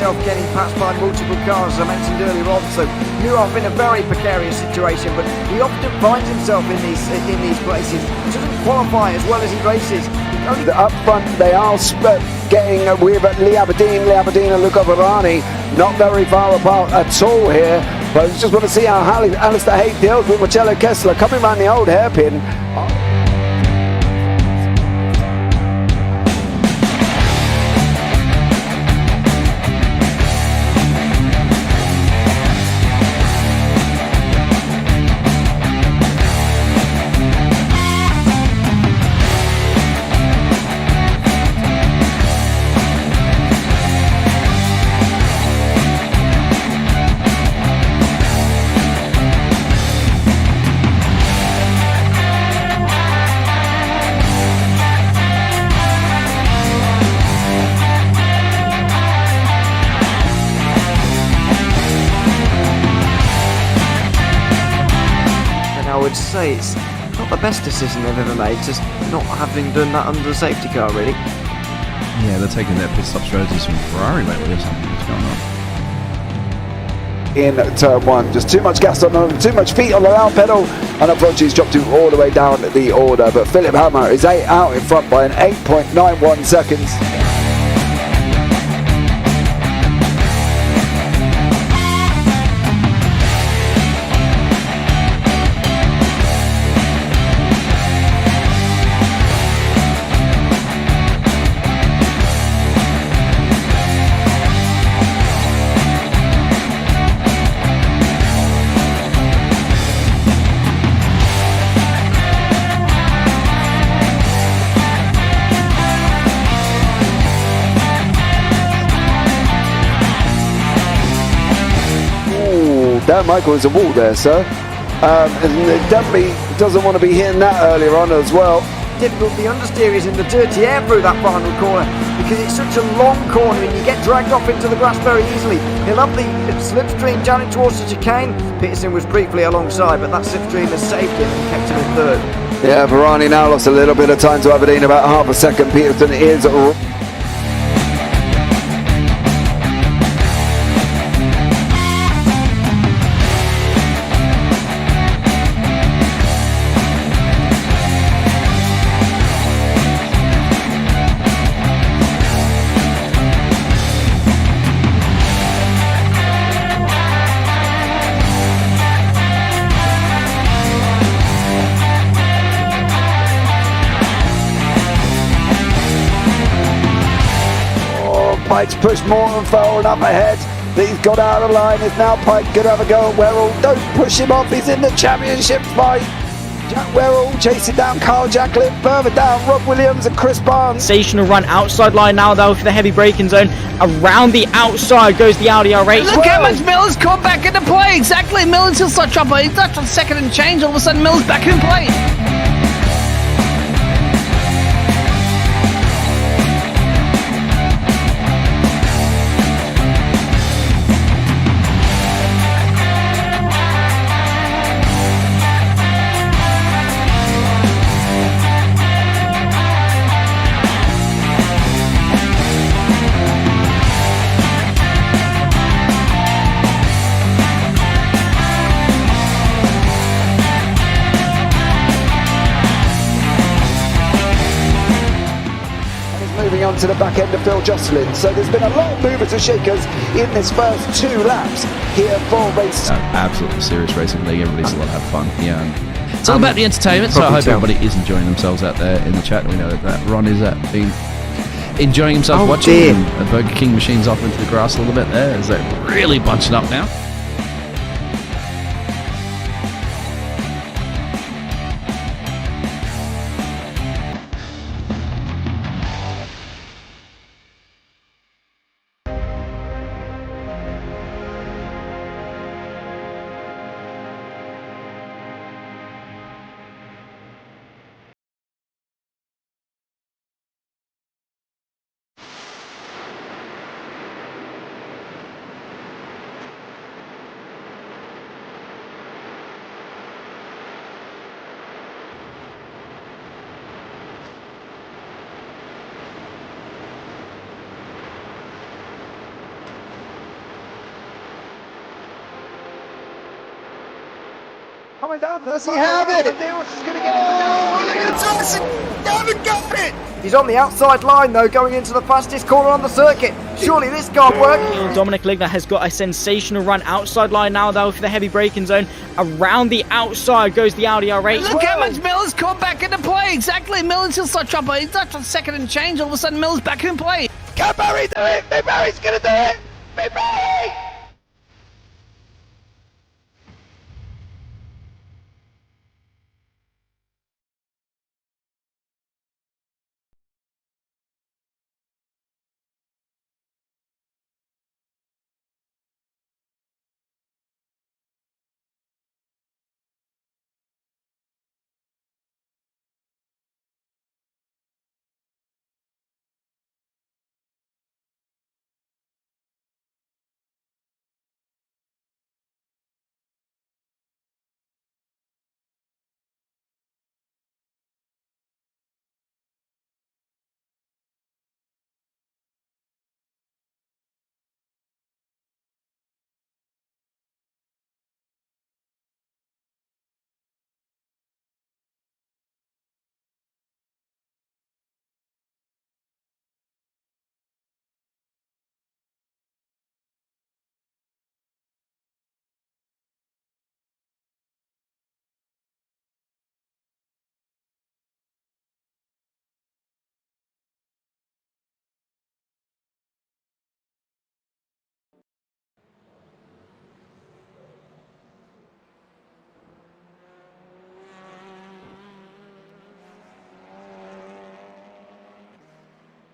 himself getting passed by multiple cars, as I mentioned earlier on, so knew I've been in a very precarious situation, but he often finds himself in these places. He doesn't qualify as well as he races. Up front they are getting with Lee Aberdeen and Luca Varani, not very far apart at all here, but I just want to see how Alistair Hayes deals with Marcello Kessler coming around the old hairpin. I would say it's not the best decision they've ever made, just not having done that under the safety car, really. Yeah, they're taking their pit stop strategies from Ferrari lately or something. What's going on? In turn one, just too much gas on them, too much feet on the loud pedal, and unfortunately he's dropped all the way down the order, but Philip Hammer is out in front by an 8.91 seconds. Dan Michael is a wall there, sir. And definitely doesn't want to be hitting that earlier on as well. Difficult, the understeer is in the dirty air through that final corner because it's such a long corner and you get dragged off into the grass very easily. He'll have the slipstream down towards the chicane. Peterson was briefly alongside, but that slipstream has saved him and kept him in third. Yeah, Varani now lost a little bit of time to Aberdeen, about half a second. Peterson is Pike's pushed Morton forward up ahead. He's got out of line. Is now Pike going to have a go at Werrell? Don't push him off. He's in the championship fight. Jack Werrell chasing down Carl Jacklin. Further down, Rob Williams and Chris Barnes. Sensational run outside line now though for the heavy braking zone. Around the outside goes the Audi R8. Look how much Miller's come back into play. Exactly. Miller's still such up. He's touched on second and change. All of a sudden Miller's back in play. On to the back end of Phil Jocelyn, so there's been a lot of movers and shakers in this first 2 laps here for race. Absolutely serious racing league. Everybody's a lot of fun. Yeah, it's all about the entertainment. So I hope everybody is enjoying themselves out there in the chat. We know that Ron is been enjoying himself watching the Burger King machines off into the grass a little bit there as they're really bunching up now. Coming down, does he have it? He's on the outside line though, going into the fastest corner on the circuit. Surely this can't work. Dominic Ligner has got a sensational run outside line now though for the heavy braking zone. Around the outside goes the Audi R8. Look how much Miller's caught back into play. Exactly. Miller's still such up. He's touched on second and change. All of a sudden, Miller's back in play. Can Barry do it? Big Barry's gonna do it. Big Barry!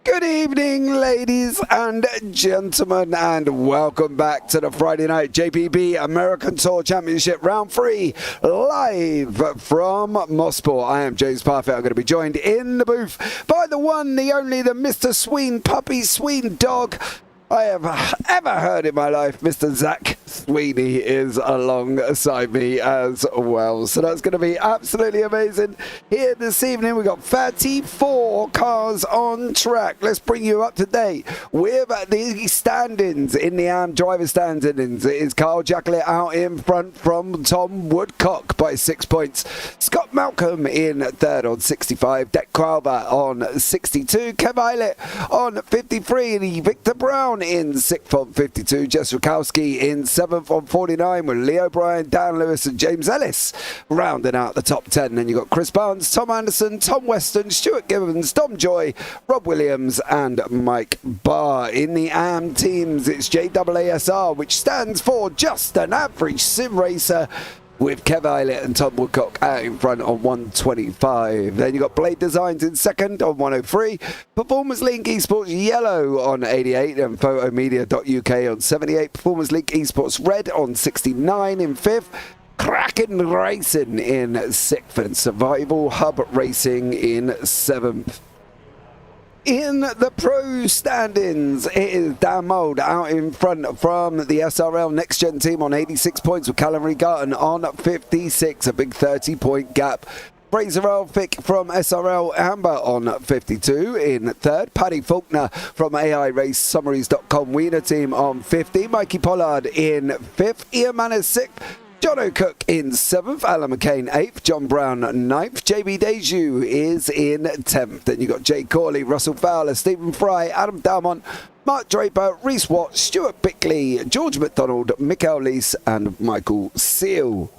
Good evening, ladies and gentlemen, and welcome back to the Friday night JPB American Tour Championship Round 3, live from Mosport. I am James Parfitt. I'm going to be joined in the booth by the one, the only, the Mr. Sween Puppy, Sween Dog I have ever heard in my life. Mr. Zach Sweeney is alongside me as well. So that's going to be absolutely amazing. Here this evening, we've got 34 cars on track. Let's bring you up to date with the standings in the AM driver standings. It is Carl Jacklett out in front from Tom Woodcock by 6 points. Scott Malcolm in third on 65. Deck Crowther on 62. Kev Eilert on 53. And Victor Brown in 6th on 52. Jess Rukowski in 7th on 49 with Leo Bryan, Dan Lewis and James Ellis rounding out the top 10. Then you've got Chris Barnes, Tom Anderson, Tom Weston, Stuart Gibbons, Dom Joy, Rob Williams and Mike Barr. In the AM teams, it's JAASR, which stands for Just an Average Sim Racer, with Kev Eilert and Tom Woodcock out in front on 125. Then you've got Blade Designs in second on 103. Performance Link Esports Yellow on 88 and Photomedia.uk on 78. Performance Link Esports Red on 69 in fifth. Kraken Racing in 6th and Survival Hub Racing in 7th. In the pro standings, it is Dan Mould out in front from the SRL Next Gen team on 86 points with Callum Regarten on 56, a big 30-point gap. Fraser Elphick from SRL Amber on 52 in third. Paddy Faulkner from AIRaceSummaries.com Wiener team on 50. Mikey Pollard in 5th. Ian Manners 6th. John O'Cook in 7th, Alan McCain 8th, John Brown 9th, JB Deju is in 10th. Then you've got Jay Corley, Russell Fowler, Stephen Fry, Adam Dalmont, Mark Draper, Reese Watt, Stuart Bickley, George McDonald, Mikael Lees and Michael Seal.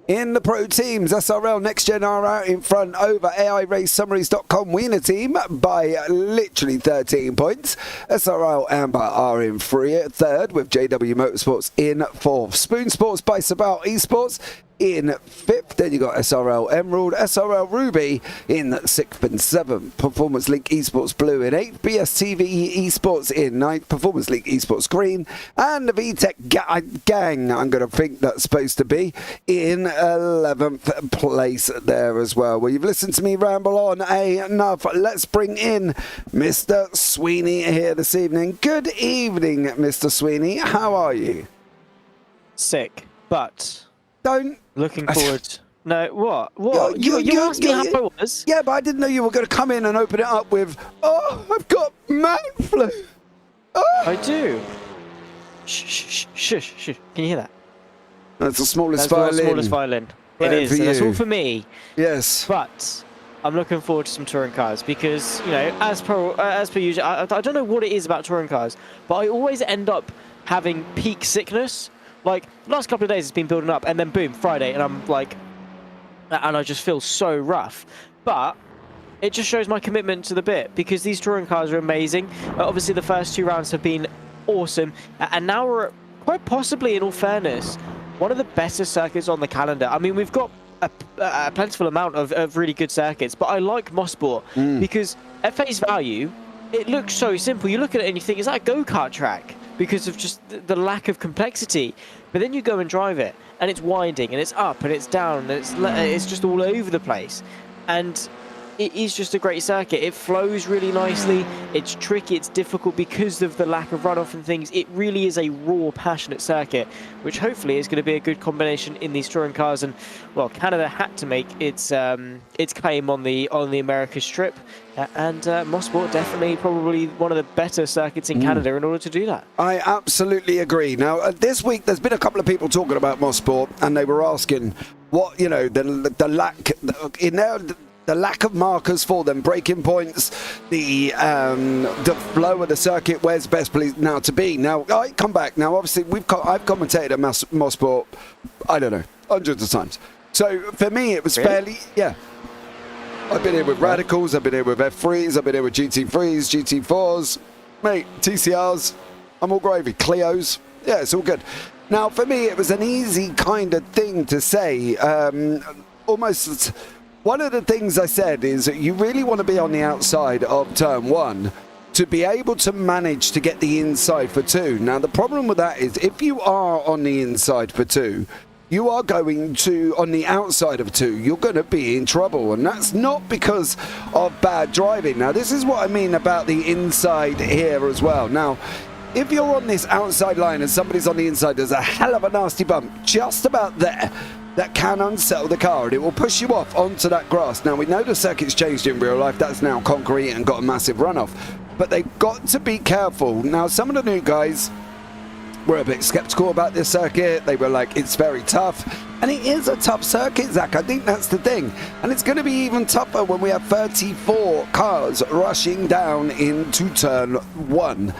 In the pro teams, SRL Next Gen are out in front over AIRaceSummaries.com Wiener team by literally 13 points. SRL Amber are in third with JW Motorsports in 4th. Spoon Sports by Sabal Esports in 5th. Then you got SRL Emerald, SRL Ruby in 6th and 7th. Performance Link Esports Blue in 8th. BSTV Esports in 9th. Performance Link Esports Green. And the VTech Gang, I'm going to think that's supposed to be, in 11th place there as well. Well, you've listened to me ramble on enough. Let's bring in Mr. Sweeney here this evening. Good evening, Mr. Sweeney. How are you? Sick, but... Don't... Looking forward. No, what? What? You asked me how I was. Yeah, but I didn't know you were going to come in and open it up with, oh, I've got man flu. Oh. I do. Shh. Can you hear that? That's the smallest That's violin. the smallest violin. It Right is. for And that's you. all for me. Yes. But I'm looking forward to some touring cars because, you know, as per usual, I don't know what it is about touring cars, but I always end up having peak sickness. Like, the last couple of days it's been building up, and then boom, Friday, and I'm like, and I just feel so rough. But it just shows my commitment to the bit because these touring cars are amazing. Obviously, the first 2 rounds have been awesome, and now we're quite possibly, in all fairness, one of the better circuits on the calendar. I mean, we've got a plentiful amount of really good circuits, but I like Mosport because at face value, it looks so simple. You look at it and you think, is that a go-kart track? Because of just the lack of complexity. But then you go and drive it, and it's winding, and it's up, and it's down, and it's just all over the place. And it is just a great circuit. It flows really nicely. It's tricky. It's difficult because of the lack of runoff and things. It really is a raw, passionate circuit, which hopefully is going to be a good combination in these touring cars. And well, Canada had to make its claim on the America strip, and Mosport definitely probably one of the better circuits in Canada in order to do that. I absolutely agree. Now, this week there's been a couple of people talking about Mosport, and they were asking what, you know, the lack in there. The lack of markers for them, braking points, the flow of the circuit, where's best place now to be. Now, I come back. Now, obviously, I've commentated at Mosport, I don't know, hundreds of times. So, for me, it was fairly, yeah. I've been here with Radicals, I've been here with F3s, I've been here with GT3s, GT4s, mate, TCRs, I'm all gravy, Clios, yeah, it's all good. Now, for me, it was an easy kind of thing to say, almost... One of the things I said is that you really want to be on the outside of turn 1 to be able to manage to get the inside for 2. Now, the problem with that is if you are on the inside for 2, you are going to, on the outside of 2, you're going to be in trouble. And that's not because of bad driving. Now, this is what I mean about the inside here as well. Now, if you're on this outside line and somebody's on the inside, there's a hell of a nasty bump just about there that can unsettle the car, and it will push you off onto that grass. Now, we know the circuit's changed in real life. That's now concrete and got a massive runoff. But they've got to be careful. Now, some of the new guys were a bit skeptical about this circuit. They were like, it's very tough. And it is a tough circuit, Zach. I think that's the thing. And it's going to be even tougher when we have 34 cars rushing down into turn 1.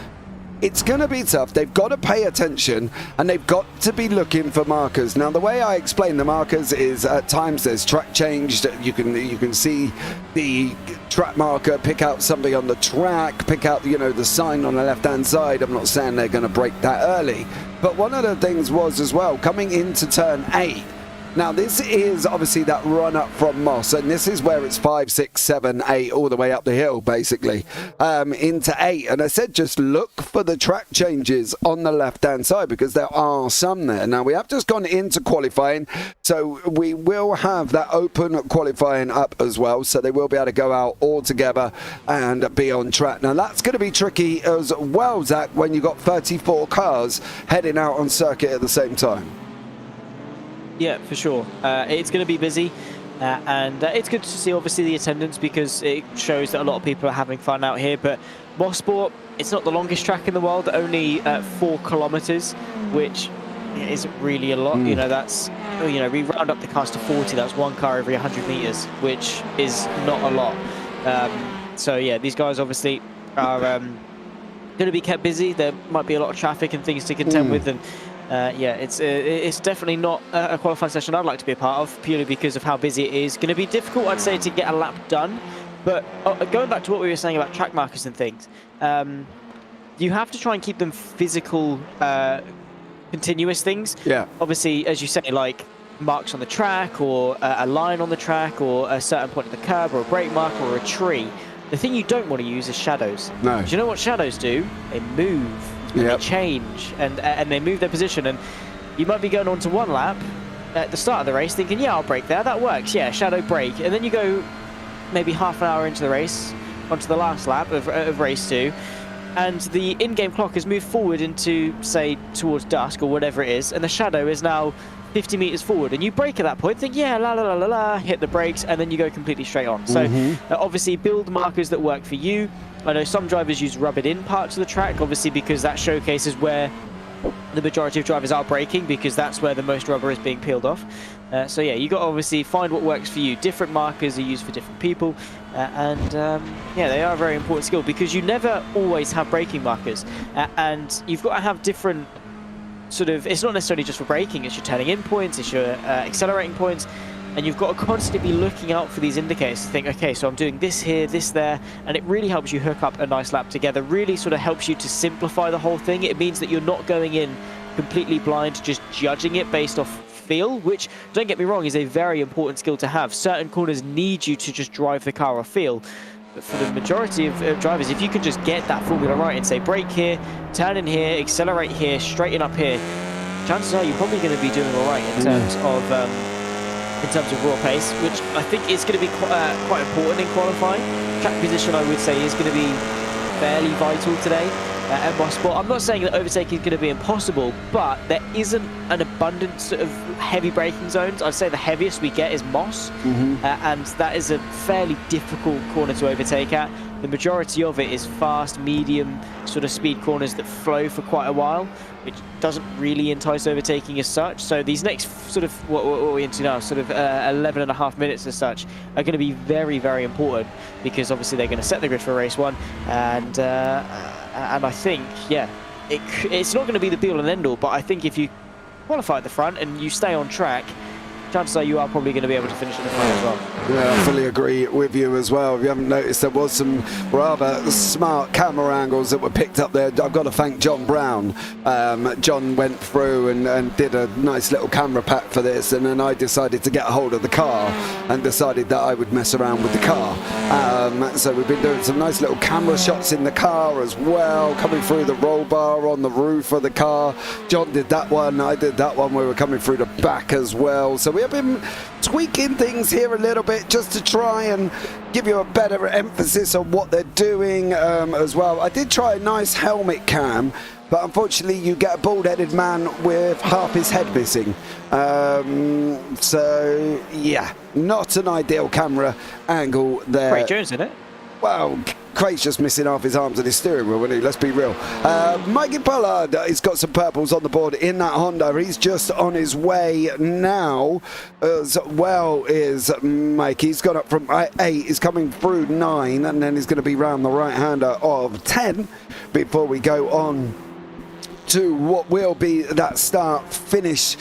It's going to be tough. They've got to pay attention, and they've got to be looking for markers. Now, the way I explain the markers is at times there's track changed. You can see the track marker, pick out somebody on the track, pick out, you know, the sign on the left-hand side. I'm not saying they're going to break that early. But one of the things was as well, coming into turn 8, now, this is obviously that run up from Moss, and this is where it's 5, 6, 7, 8, all the way up the hill, basically, into 8. And I said just look for the track changes on the left-hand side, because there are some there. Now, we have just gone into qualifying, so we will have that open qualifying up as well, so they will be able to go out all together and be on track. Now, that's going to be tricky as well, Zach, when you've got 34 cars heading out on circuit at the same time. Yeah, for sure. It's going to be busy, and it's good to see, obviously, the attendance, because it shows that a lot of people are having fun out here. But Mosport, it's not the longest track in the world, only 4 kilometers, which isn't really a lot. You know, that's, you know, we round up the cars to 40. That's 1 car every 100 meters, which is not a lot. So yeah, these guys obviously are going to be kept busy. There might be a lot of traffic and things to contend with, and yeah, it's definitely not a qualifying session I'd like to be a part of, purely because of how busy it is. Going to be difficult, I'd say, to get a lap done. But going back to what we were saying about track markers and things, you have to try and keep them physical, continuous things. Yeah. Obviously, as you say, like marks on the track, or a line on the track, or a certain point of the curb, or a brake mark, or a tree. The thing you don't want to use is shadows. No. Do you know what shadows do? They move. They change, and they move their position, and you might be going on to one lap at the start of the race thinking, yeah, I'll brake there, that works, yeah, shadow brake, and then you go maybe half an hour into the race onto the last lap of race 2, and the in-game clock has moved forward into, say, towards dusk or whatever it is, and the shadow is now 50 meters forward, and you brake at that point, think, yeah, la la la la la, hit the brakes, and then you go completely straight on. So obviously build markers that work for you. I know some drivers use rubbered in parts of the track, obviously, because that showcases where the majority of drivers are braking because that's where the most rubber is being peeled off. So yeah, you got to obviously find what works for you. Different markers are used for different people, and yeah, they are a very important skill because you never always have braking markers, and you've got to have different sort of, it's not necessarily just for braking, it's your turning in points, it's your accelerating points, and you've got to constantly be looking out for these indicators to think, okay, so I'm doing this here, this there, and it really helps you hook up a nice lap together, really sort of helps you to simplify the whole thing. It means that you're not going in completely blind, just judging it based off feel, which, don't get me wrong, is a very important skill to have. Certain corners need you to just drive the car off feel. But for the majority of drivers, if you can just get that formula right and say brake here, turn in here, accelerate here, straighten up here, chances are you're probably going to be doing all right in terms of raw pace, which I think is going to be quite important in qualifying. Track position, I would say, is going to be fairly vital today at Mosport. I'm not saying that overtaking is going to be impossible, but there isn't an abundance of heavy braking zones. I'd say the heaviest we get is Moss, and that is a fairly difficult corner to overtake at. The majority of it is fast, medium sort of speed corners that flow for quite a while, which doesn't really entice overtaking as such. So these next sort of, what we're into now, sort of 11 and a half minutes as such, are going to be very, very important because obviously they're going to set the grid for race one. And I think, yeah, it's not going to be the be-all and end-all, but I think if you qualify at the front and you stay on track, chances are you are probably going to be able to finish at the front as well. Yeah, I fully agree with you as well. If you haven't noticed, there was some rather smart camera angles that were picked up there. I've got to thank John Brown. John went through and did a nice little camera pack for this, and then I decided to get a hold of the car and decided that I would mess around with the car. So we've been doing some nice little camera shots in the car as well, coming through the roll bar on the roof of the car. John did that one, I did that one. We were coming through the back as well. So we have been tweaking things here a little bit just to try and give you a better emphasis on what they're doing as well. I did try a nice helmet cam, but unfortunately you get a bald-headed man with half his head missing. So yeah, not an ideal camera angle there. Great Jones, isn't it? Well, Craig's just missing half his arms and his steering wheel, isn't he? Let's be real. Mikey Pollard, he's got some purples on the board in that Honda. He's just on his way now, as well is Mike. He's got up from 8, he's coming through 9, and then he's going to be round the right-hander of 10 before we go on to what will be that start-finish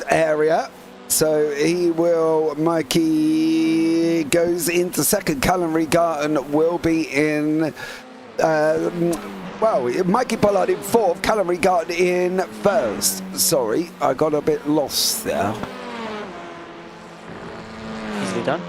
area. So he will, Mikey goes into second, Callum Regarten will be in, well, Mikey Pollard in fourth, Callum Regarten in first. Sorry, I got a bit lost there. Easily done.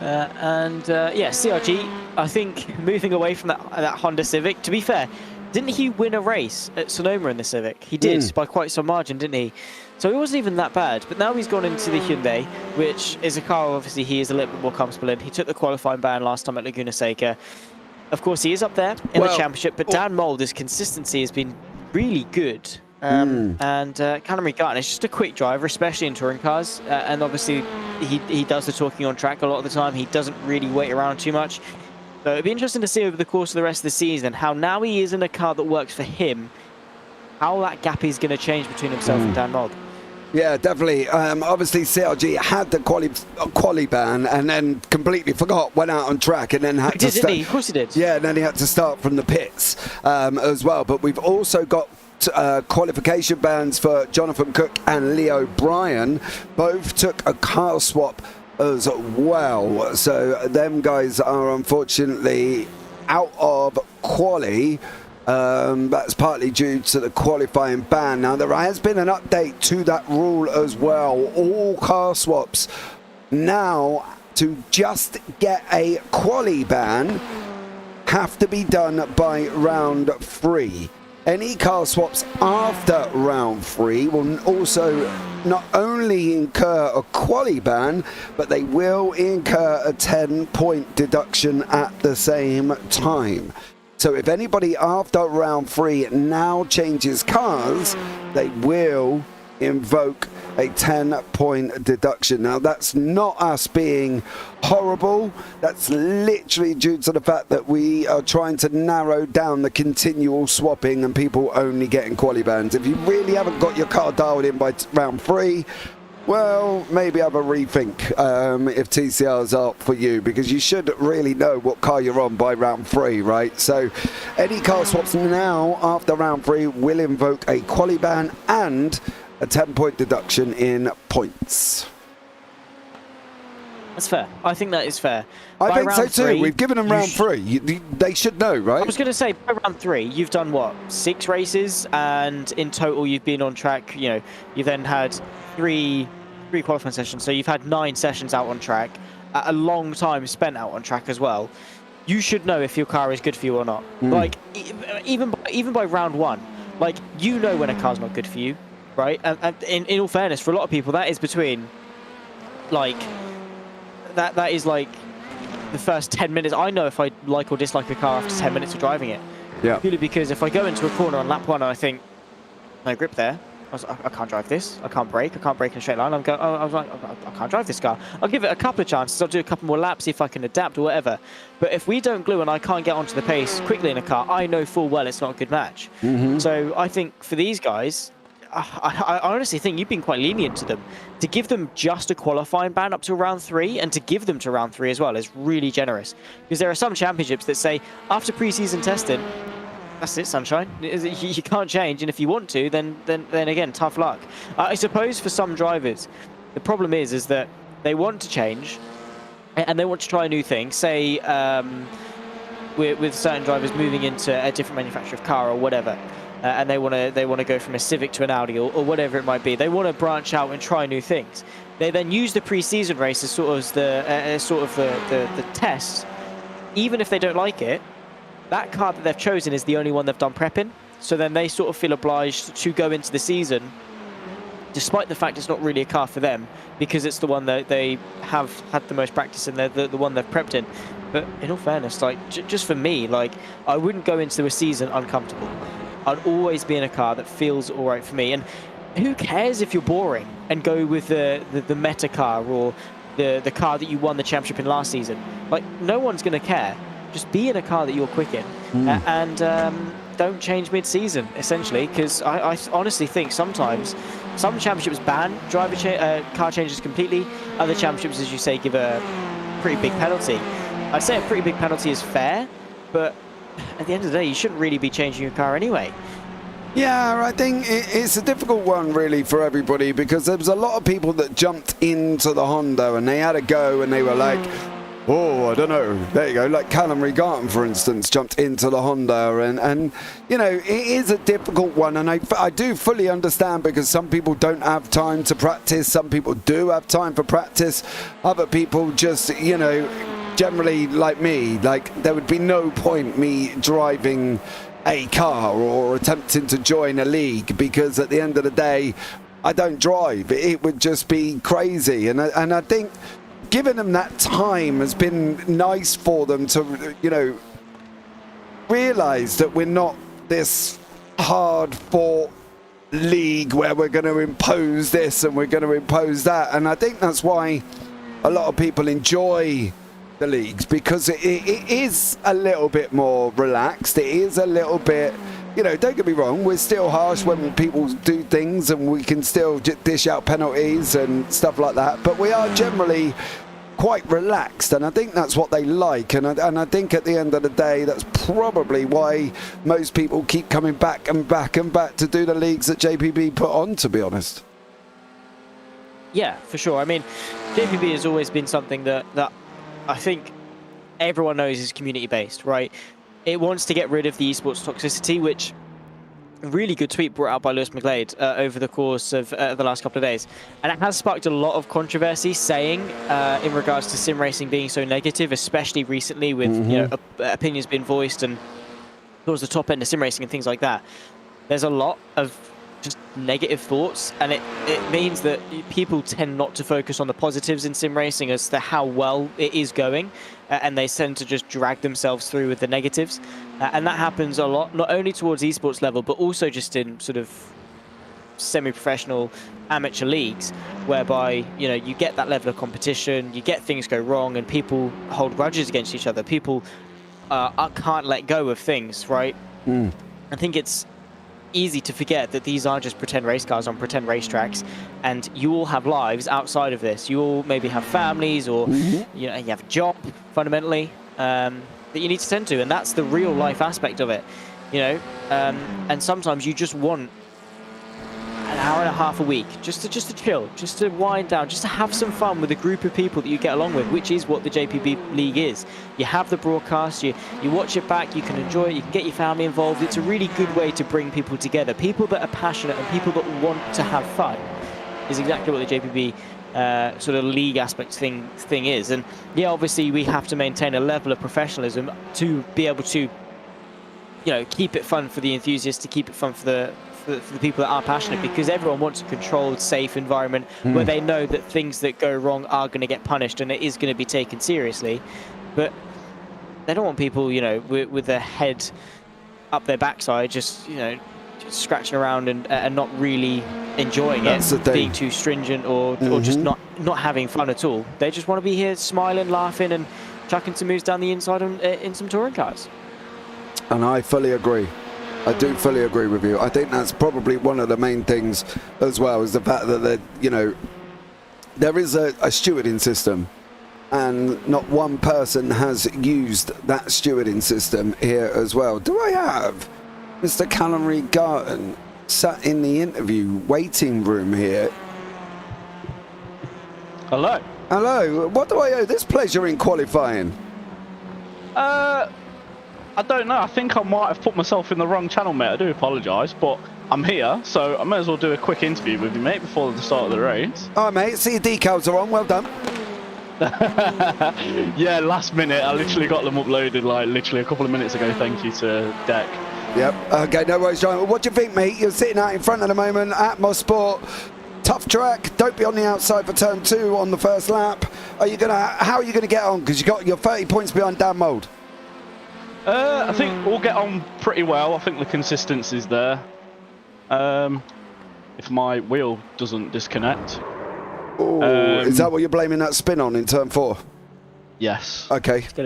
Yeah, CRG, I think moving away from that Honda Civic, to be fair, didn't he win a race at Sonoma in the Civic? He did, by quite some margin, didn't he? So it wasn't even that bad. But now he's gone into the Hyundai, which is a car obviously he is a little bit more comfortable in. He took the qualifying ban last time at Laguna Seca. Of course, he is up there in the championship, but Dan Mulder's consistency has been really good. And Callum Regarten is just a quick driver, especially in touring cars. And obviously, he does the talking on track a lot of the time. He doesn't really wait around too much. So it'd be interesting to see over the course of the rest of the season how now he is in a car that works for him, how that gap is going to change between himself and Dan Mulder. Yeah, definitely. Obviously, CRG had the quali ban and then completely forgot, went out on track and then had to start. Of course he did. Yeah, and then he had to start from the pits as well. But we've also got qualification bans for Jonathan Cook and Leo Bryan. Both took a car swap as well. So them guys are unfortunately out of quali. That's partly due to the qualifying ban. Now, there has been an update to that rule as well. All car swaps now, to just get a quali ban, have to be done by round 3. Any car swaps after round 3 will also not only incur a quali ban, but they will incur a 10-point deduction at the same time. So if anybody after round 3 now changes cars, they will invoke a 10-point deduction. Now, that's not us being horrible. That's literally due to the fact that we are trying to narrow down the continual swapping and people only getting quali bans. If you really haven't got your car dialed in by round 3, well, maybe have a rethink if TCRs are for you, because you should really know what car you're on by round 3, right? So any car swaps now after round 3 will invoke a quali ban and a 10-point deduction in points. That's fair. I think that is fair. I By think so round too. 3, We've given them round 3. They should know, right? I was going to say, by round 3, you've done what, 6 races, and in total you've been on track. You know, you then had three qualifying sessions, so you've had 9 sessions out on track, a long time spent out on track as well. You should know if your car is good for you or not. Like, even by round 1, like, you know when a car's not good for you, right? And in all fairness, for a lot of people, that is between, like, that is like the first 10 minutes. I know if I like or dislike a car after 10 minutes of driving it. Yeah. Purely because if I go into a corner on lap 1 and I think, no grip there, I can't drive this. I can't brake in a straight line. I was like, I can't drive this car. I'll give it a couple of chances. I'll do a couple more laps, see if I can adapt or whatever. But if we don't glue and I can't get onto the pace quickly in a car, I know full well it's not a good match. So I think for these guys, I honestly think you've been quite lenient to them. To give them just a qualifying ban up to round 3 and to give them to round 3 as well is really generous. Because there are some championships that say, after pre-season testing, that's it, sunshine. You can't change, and if you want to, then again, tough luck. I suppose for some drivers, the problem is that they want to change, and they want to try new things. Say, with certain drivers moving into a different manufacturer of car or whatever, and they want to go from a Civic to an Audi or whatever it might be. They want to branch out and try new things. They then use the pre-season race as sort of the test, even if they don't like it. That car that they've chosen is the only one they've done prep in. So then they sort of feel obliged to go into the season, despite the fact it's not really a car for them, because it's the one that they have had the most practice in, the one they've prepped in. But in all fairness, like, just for me, like, I wouldn't go into a season uncomfortable. I'd always be in a car that feels all right for me. And who cares if you're boring and go with the meta car or the car that you won the championship in last season? Like, no one's going to care. Just be in a car that you're quick in, and don't change mid-season, essentially, because I honestly think sometimes some championships ban car changes completely. Other championships, as you say, give a pretty big penalty. I'd say a pretty big penalty is fair, but at the end of the day, you shouldn't really be changing your car anyway. Yeah, I think it's a difficult one really for everybody, because there was a lot of people that jumped into the Honda and they had a go and they were like, oh, I don't know. There you go. Like Callum Regarton, for instance, jumped into the Honda. And you know, it is a difficult one. And I do fully understand, because some people don't have time to practice. Some people do have time for practice. Other people just, you know, generally like me, like there would be no point me driving a car or attempting to join a league, because at the end of the day, I don't drive. It would just be crazy. And I think giving them that time has been nice for them to, you know, realise that we're not this hard-fought league where we're going to impose this and we're going to impose that. And I think that's why a lot of people enjoy the leagues, because it is a little bit more relaxed. It is a little bit, you know, don't get me wrong, we're still harsh when people do things and we can still dish out penalties and stuff like that, but we are generally quite relaxed, and I think that's what they like, and I think at the end of the day, that's probably why most people keep coming back and back and back to do the leagues that JPB put on, to be honest. Yeah, for sure. I mean, JPB has always been something that I think everyone knows is community-based, right? It wants to get rid of the esports toxicity, which a really good tweet brought out by Lewis McGlade over the course of the last couple of days. And it has sparked a lot of controversy, saying in regards to sim racing being so negative, especially recently with you know, opinions being voiced and towards the top end of sim racing and things like that. There's a lot of just negative thoughts, and it means that people tend not to focus on the positives in sim racing as to how well it is going, and they tend to just drag themselves through with the negatives, and that happens a lot, not only towards esports level, but also just in sort of semi-professional amateur leagues, whereby you get that level of competition, you get things go wrong, and people hold grudges against each other. People can't let go of things, right? I think it's easy to forget that these are just pretend race cars on pretend racetracks, and you all have lives outside of this. You all maybe have families, or you have a job fundamentally that you need to tend to, and that's the real life aspect of it. And sometimes you just want an hour and a half a week just to chill, just to wind down, just to have some fun with a group of people that you get along with, which is what the JPB League is. You have the broadcast, you watch it back, you can enjoy it, you can get your family involved. It's a really good way to bring people together. People that are passionate and people that want to have fun is exactly what the JPB sort of league aspect thing is. And yeah, obviously we have to maintain a level of professionalism to be able to keep it fun for the enthusiasts, to keep it fun for the people that are passionate, because everyone wants a controlled, safe environment where they know that things that go wrong are going to get punished and it is going to be taken seriously. But they don't want people, with their head up their backside, just scratching around and not really enjoying it, being too stringent or just not having fun at all. They just want to be here smiling, laughing, and chucking some moves down the inside in some touring cars. And I fully agree. I do fully agree with you. I think that's probably one of the main things as well, is the fact that there is a stewarding system, and not one person has used that stewarding system here as well. Do I have Mr. Calorie Garten sat in the interview waiting room here? Hello. Hello. What do I owe this pleasure in qualifying? I don't know. I think I might have put myself in the wrong channel, mate. I do apologise, but I'm here, so I may as well do a quick interview with you, mate, before the start of the race. All right, mate. See your decals are on. Well done. Yeah, last minute. I literally got them uploaded, like, literally a couple of minutes ago. Thank you to Deck. Yep. Okay, no worries, John. What do you think, mate? You're sitting out in front at the moment at Mosport. Tough track. Don't be on the outside for turn 2 on the first lap. How are you gonna get on? Because you're 30 points behind Dan Mould. I think we'll get on pretty well. I think the consistency's there. If my wheel doesn't disconnect. Is that what you're blaming that spin on in turn 4? Yes. Okay. Skill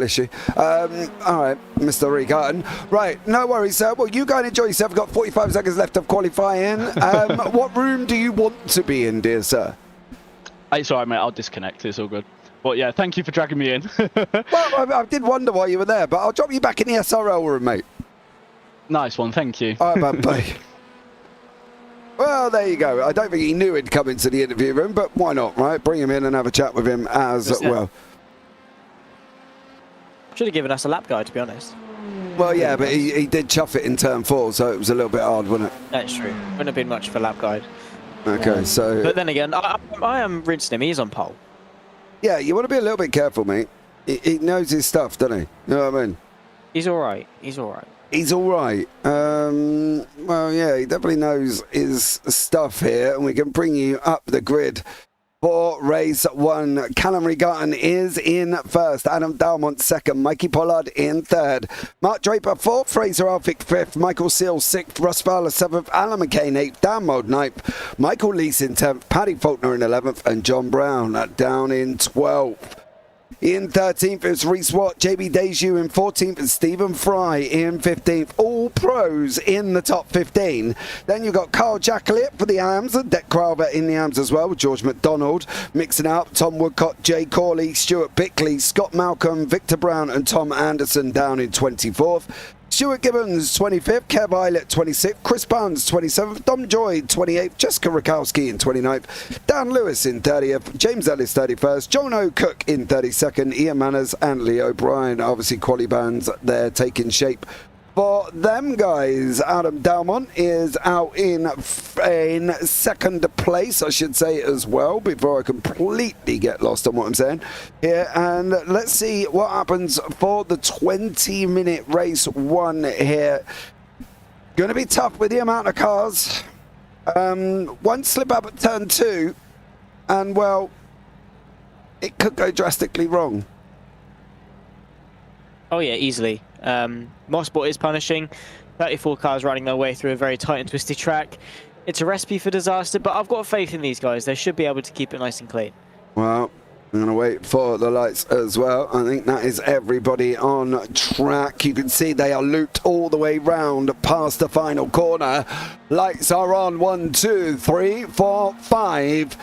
issue. All right, Mr. Regarten. Right, no worries, sir. Well, you go and enjoy yourself. We've got 45 seconds left of qualifying. What room do you want to be in, dear sir? It's all right, mate. I'll disconnect. It's all good. But yeah, thank you for dragging me in. Well, I did wonder why you were there, but I'll drop you back in the SRL room, mate. Nice one, thank you. All right, bye. Well, there you go. I don't think he knew he'd come into the interview room, but why not, right? Bring him in and have a chat with him as well. Should have given us a lap guide, to be honest. Well, yeah, but he did chuff it in turn 4, so it was a little bit hard, wasn't it? That's true. Wouldn't have been much for a lap guide. Okay, so... But then again, I am rinsing him. He's on pole. Yeah, you want to be a little bit careful, mate. He knows his stuff, doesn't he? You know what I mean? He's all right. He's all right. He's all right. Well, yeah, he definitely knows his stuff here, and we can bring you up the grid for race 1. Callum Regarten is in first, Adam Dalmont second, Mikey Pollard in third, Mark Draper 4th, Fraser Alphick 5th, Michael Seal 6th, Russ Fowler 7th, Alan McCain 8th, Dan Mould 9th, Michael Lees in 10th, Paddy Faulkner in 11th, and John Brown down in 12th. In 13th is Reese Watt, JB Deju in 14th, and Stephen Fry in 15th. All pros in the top 15. Then you've got Carl Jacklett for the AMS, and Deck Crowther in the AMS as well, with George McDonald mixing out, Tom Woodcott, Jay Corley, Stuart Bickley, Scott Malcolm, Victor Brown, and Tom Anderson down in 24th. Stuart Gibbons 25th, Kev Eilert 26th, Chris Barnes 27th, Dom Joy 28th, Jessica Rakowski in 29th, Dan Lewis in 30th, James Ellis 31st, John O'Cook in 32nd, Ian Manners and Lee O'Brien. Obviously quali bands there taking shape for them guys. Adam Dalmont is out in second place, I should say, as well, before I completely get lost on what I'm saying here. And let's see what happens for the 20-minute race 1 here. Going to be tough with the amount of cars. One slip up at turn 2, and well, it could go drastically wrong. Oh yeah, easily. Mosport is punishing. 34 cars running their way through a very tight and twisty track. it's a recipe for disaster, but I've got faith in these guys. They should be able to keep it nice and clean. Well, I'm going to wait for the lights as well. I think that is everybody on track. You can see they are looped all the way round past the final corner. Lights are on. 1, 2, 3, 4, 5.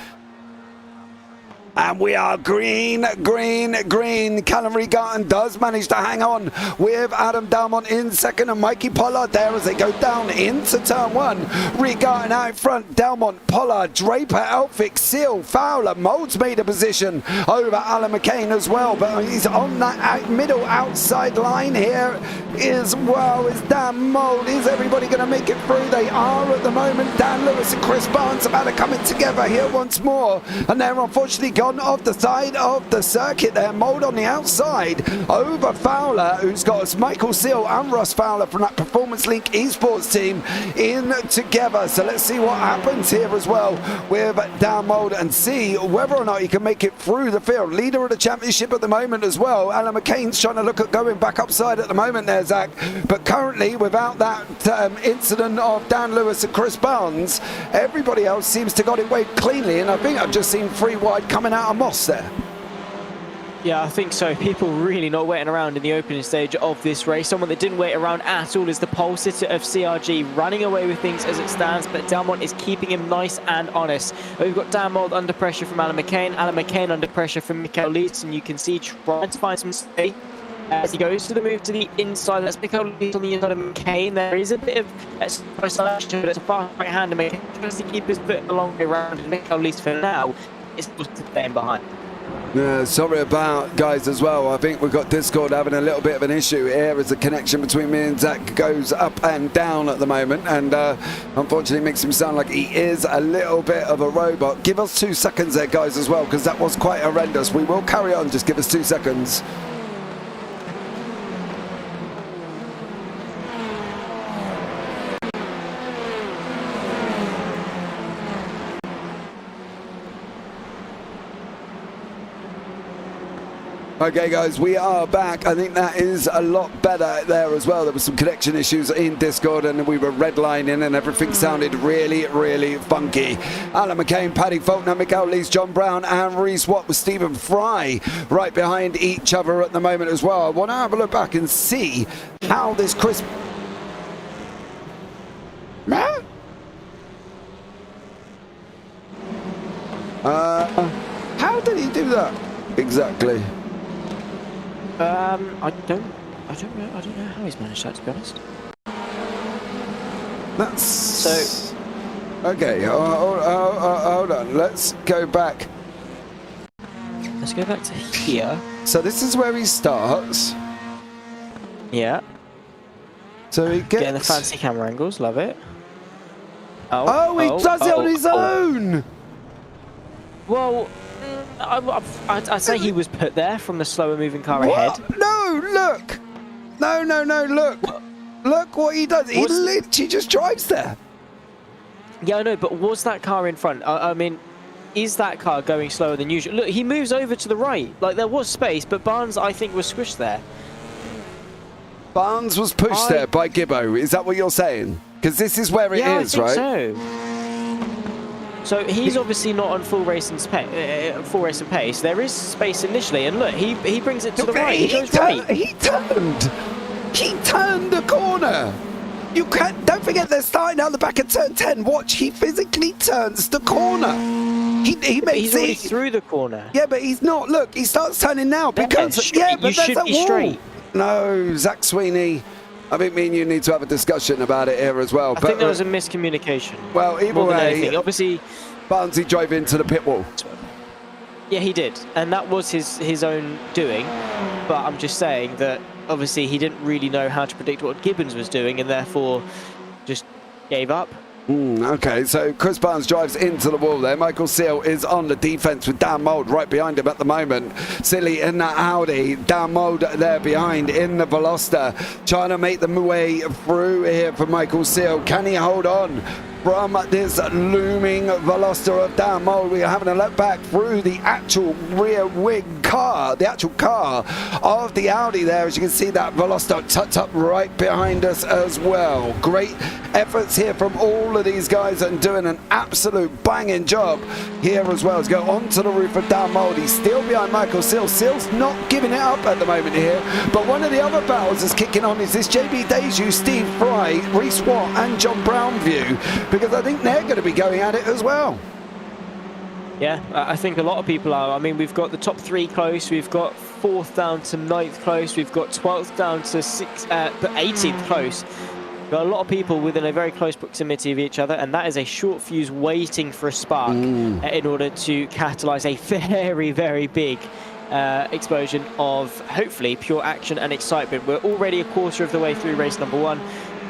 And we are green, green, green. Callum Regarten does manage to hang on with Adam Dalmont in second and Mikey Pollard there as they go down into turn 1. Regarten out in front, Dalmont, Pollard, Draper, Elphick, Seal, Fowler. Moulds made a position over Alan McCain as well, but he's on that middle outside line here as well as Dan Mould. Is everybody going to make it through? They are at the moment. Dan Lewis and Chris Barnes about to come in together here once more, and they're unfortunately gone off the side of the circuit there. Mould on the outside over Fowler, who's got Michael Seal and Russ Fowler from that Performance Link esports team in together. So let's see what happens here as well with Dan Mould and see whether or not he can make it through the field. Leader of the championship at the moment as well. Alan McCain's trying to look at going back upside at the moment there, Zach, but currently without that incident of Dan Lewis and Chris Barnes, everybody else seems to got it weighed cleanly, and I think I've just seen 3 wide coming out of Moss there. Yeah, I think so. People really not waiting around in the opening stage of this race. Someone that didn't wait around at all is the pole sitter of CRG, running away with things as it stands, but Dalmont is keeping him nice and honest. We've got Dan Mould under pressure from Alan McCain under pressure from Mikael Leeds, and you can see trying to find some space as he goes to the move to the inside. That's Mikael Leeds on the inside of McCain. There is a bit of isolation, but it's a fast right hand, and McCain tries to keep his foot a long way around, and Mikael Leeds for now is just staying behind. Yeah, sorry about guys as well. I think we've got Discord having a little bit of an issue here as the connection between me and Zach goes up and down at the moment, and unfortunately makes him sound like he is a little bit of a robot. Give us 2 seconds there, guys, as well, because that was quite horrendous. We will carry on, just give us 2 seconds. Okay guys, we are back. I think that is a lot better there as well. There were some connection issues in Discord and we were redlining and everything sounded really, really funky. Alan McCain, Paddy Faulkner, Mikael Lees, John Brown and Reese Watt with Stephen Fry right behind each other at the moment as well. I want to have a look back and see how this Chris... how did he do that exactly? I don't know how he's managed that, to be honest. That's so. Okay, hold on. Let's go back. Let's go back to here. So this is where he starts. Yeah. So he gets getting the fancy camera angles, love it. He does it on his own. Well, I'd say he was put there from the slower moving car ahead. No, look. No, look. Look what he does. He literally just drives there. Yeah, I know, but was that car in front? I mean, is that car going slower than usual? Look, he moves over to the right. Like, there was space, but Barnes, I think, was squished there. Barnes was pushed there by Gibbo. Is that what you're saying? Because this is where it is, right? So. So he's obviously not on full racing pace. There is space initially, and look, he brings it to the right. He goes right. He turned the corner. You can't. Don't forget they're starting out the back of turn 10. Watch, he physically turns the corner. He's already through the corner. Yeah, but he's not. Look, he starts turning now because but you there's should a be wall. straight. No, Zach Sweeney. I think me and you need to have a discussion about it here as well. I think there was a miscommunication. Well, either way, obviously, Barnesy drove into the pit wall. Yeah, he did, and that was his own doing. But I'm just saying that obviously he didn't really know how to predict what Gibbons was doing, and therefore just gave up. Okay, so Chris Barnes drives into the wall there. Michael Seal is on the defense with Dan Mould right behind him at the moment. Silly in that Audi. Dan Mould there behind in the Veloster, trying to make the way through here for Michael Seal. Can he hold on? from this looming Veloster of Dan Mould. We are having a look back through the actual rear wing car, the actual car of the Audi there. As you can see, that Veloster tucked up right behind us as well. Great efforts here from all of these guys and doing an absolute banging job here as well. As go onto the roof of Dan Mould. He's still behind Michael Sills. Sills not giving it up at the moment here, but one of the other battles that's kicking on is this JB Deju, Steve Fry, Reese Watt and John Brownview, because I think they're going to be going at it as well. Yeah, I think a lot of people are. I mean, we've got the top 3 close, we've got 4th down to 9th close, we've got 12th down to 18th close. Got a lot of people within a very close proximity of each other, and that is a short fuse waiting for a spark in order to catalyse a very, very big explosion of hopefully pure action and excitement. We're already a quarter of the way through race number 1,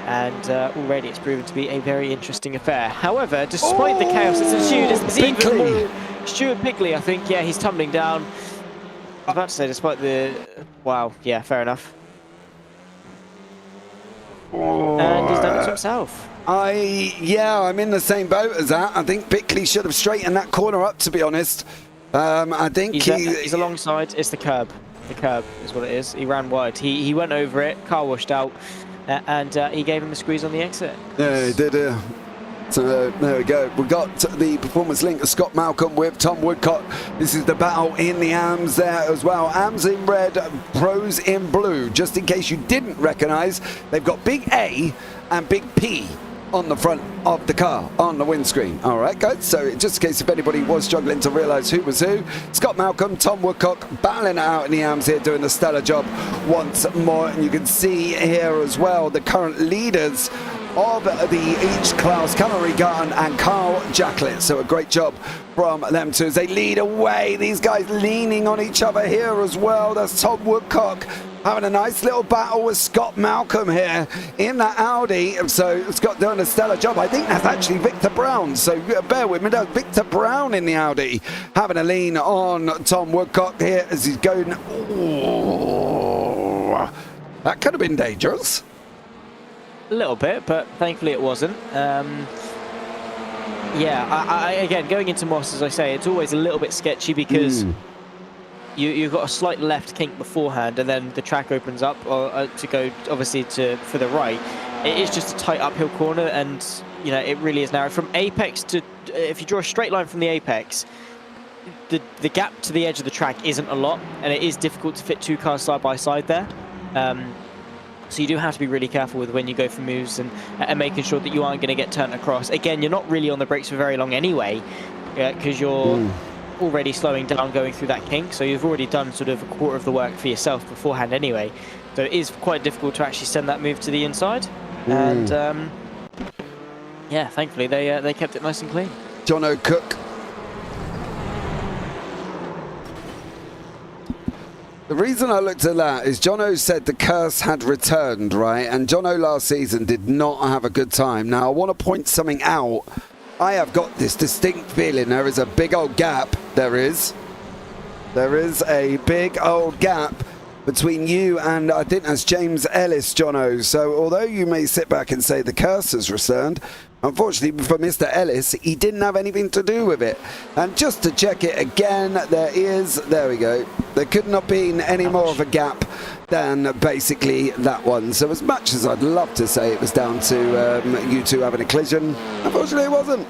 and already it's proven to be a very interesting affair. However, despite the chaos that's ensued, it's even more Stuart Pickley, I think. Yeah, he's tumbling down. I was about to say, despite the... Wow, yeah, fair enough. And he's done it to himself. I'm in the same boat as that. I think Bickley should have straightened that corner up, to be honest. I think he's alongside. It's the curb. The curb is what it is. He ran wide. He went over it. Car washed out, and he gave him a squeeze on the exit. Yeah, he did. So there we go. We got the performance link of Scott Malcolm with Tom Woodcock. This is the battle in the AMS there as well. AMS in red, pros in blue. Just in case you didn't recognise, they've got big A and big P on the front of the car, on the windscreen. All right, guys, so just in case if anybody was struggling to realise who was who, Scott Malcolm, Tom Woodcock battling it out in the AMS here, doing a stellar job once more. And you can see here as well the current leaders of the each class, Cameron Garton and Carl Jacklett. So a great job from them two as they lead away. These guys leaning on each other here as well. That's Tom Woodcock having a nice little battle with Scott Malcolm here in that Audi. So Scott doing a stellar job. I think that's actually Victor Brown. So bear with me. That's Victor Brown in the Audi having a lean on Tom Woodcock here as he's going. Oh, that could have been dangerous. A little bit, but thankfully it wasn't. Yeah, again, going into Moss, as I say, it's always a little bit sketchy because you've got a slight left kink beforehand, and then the track opens up to go, obviously, for the right. It is just a tight uphill corner, and you know it really is narrow. From apex to, if you draw a straight line from the apex, the gap to the edge of the track isn't a lot, and it is difficult to fit 2 cars side by side there. So you do have to be really careful with when you go for moves and making sure that you aren't going to get turned across. Again, you're not really on the brakes for very long anyway, because you're already slowing down going through that kink. So you've already done sort of a quarter of the work for yourself beforehand anyway. So it is quite difficult to actually send that move to the inside. And yeah, thankfully they kept it nice and clean. John O'Cook. The reason I looked at that is Jono said the curse had returned, right? And Jono last season did not have a good time. Now, I want to point something out. I have got this distinct feeling there is a big old gap. There is a big old gap between you and I think that's James Ellis, Jono. So although you may sit back and say the curse has returned, unfortunately for Mr. Ellis, he didn't have anything to do with it. And just to check it again, there we go. There could not have been any more of a gap than basically that one. So as much as I'd love to say it was down to you two having a collision, unfortunately it wasn't.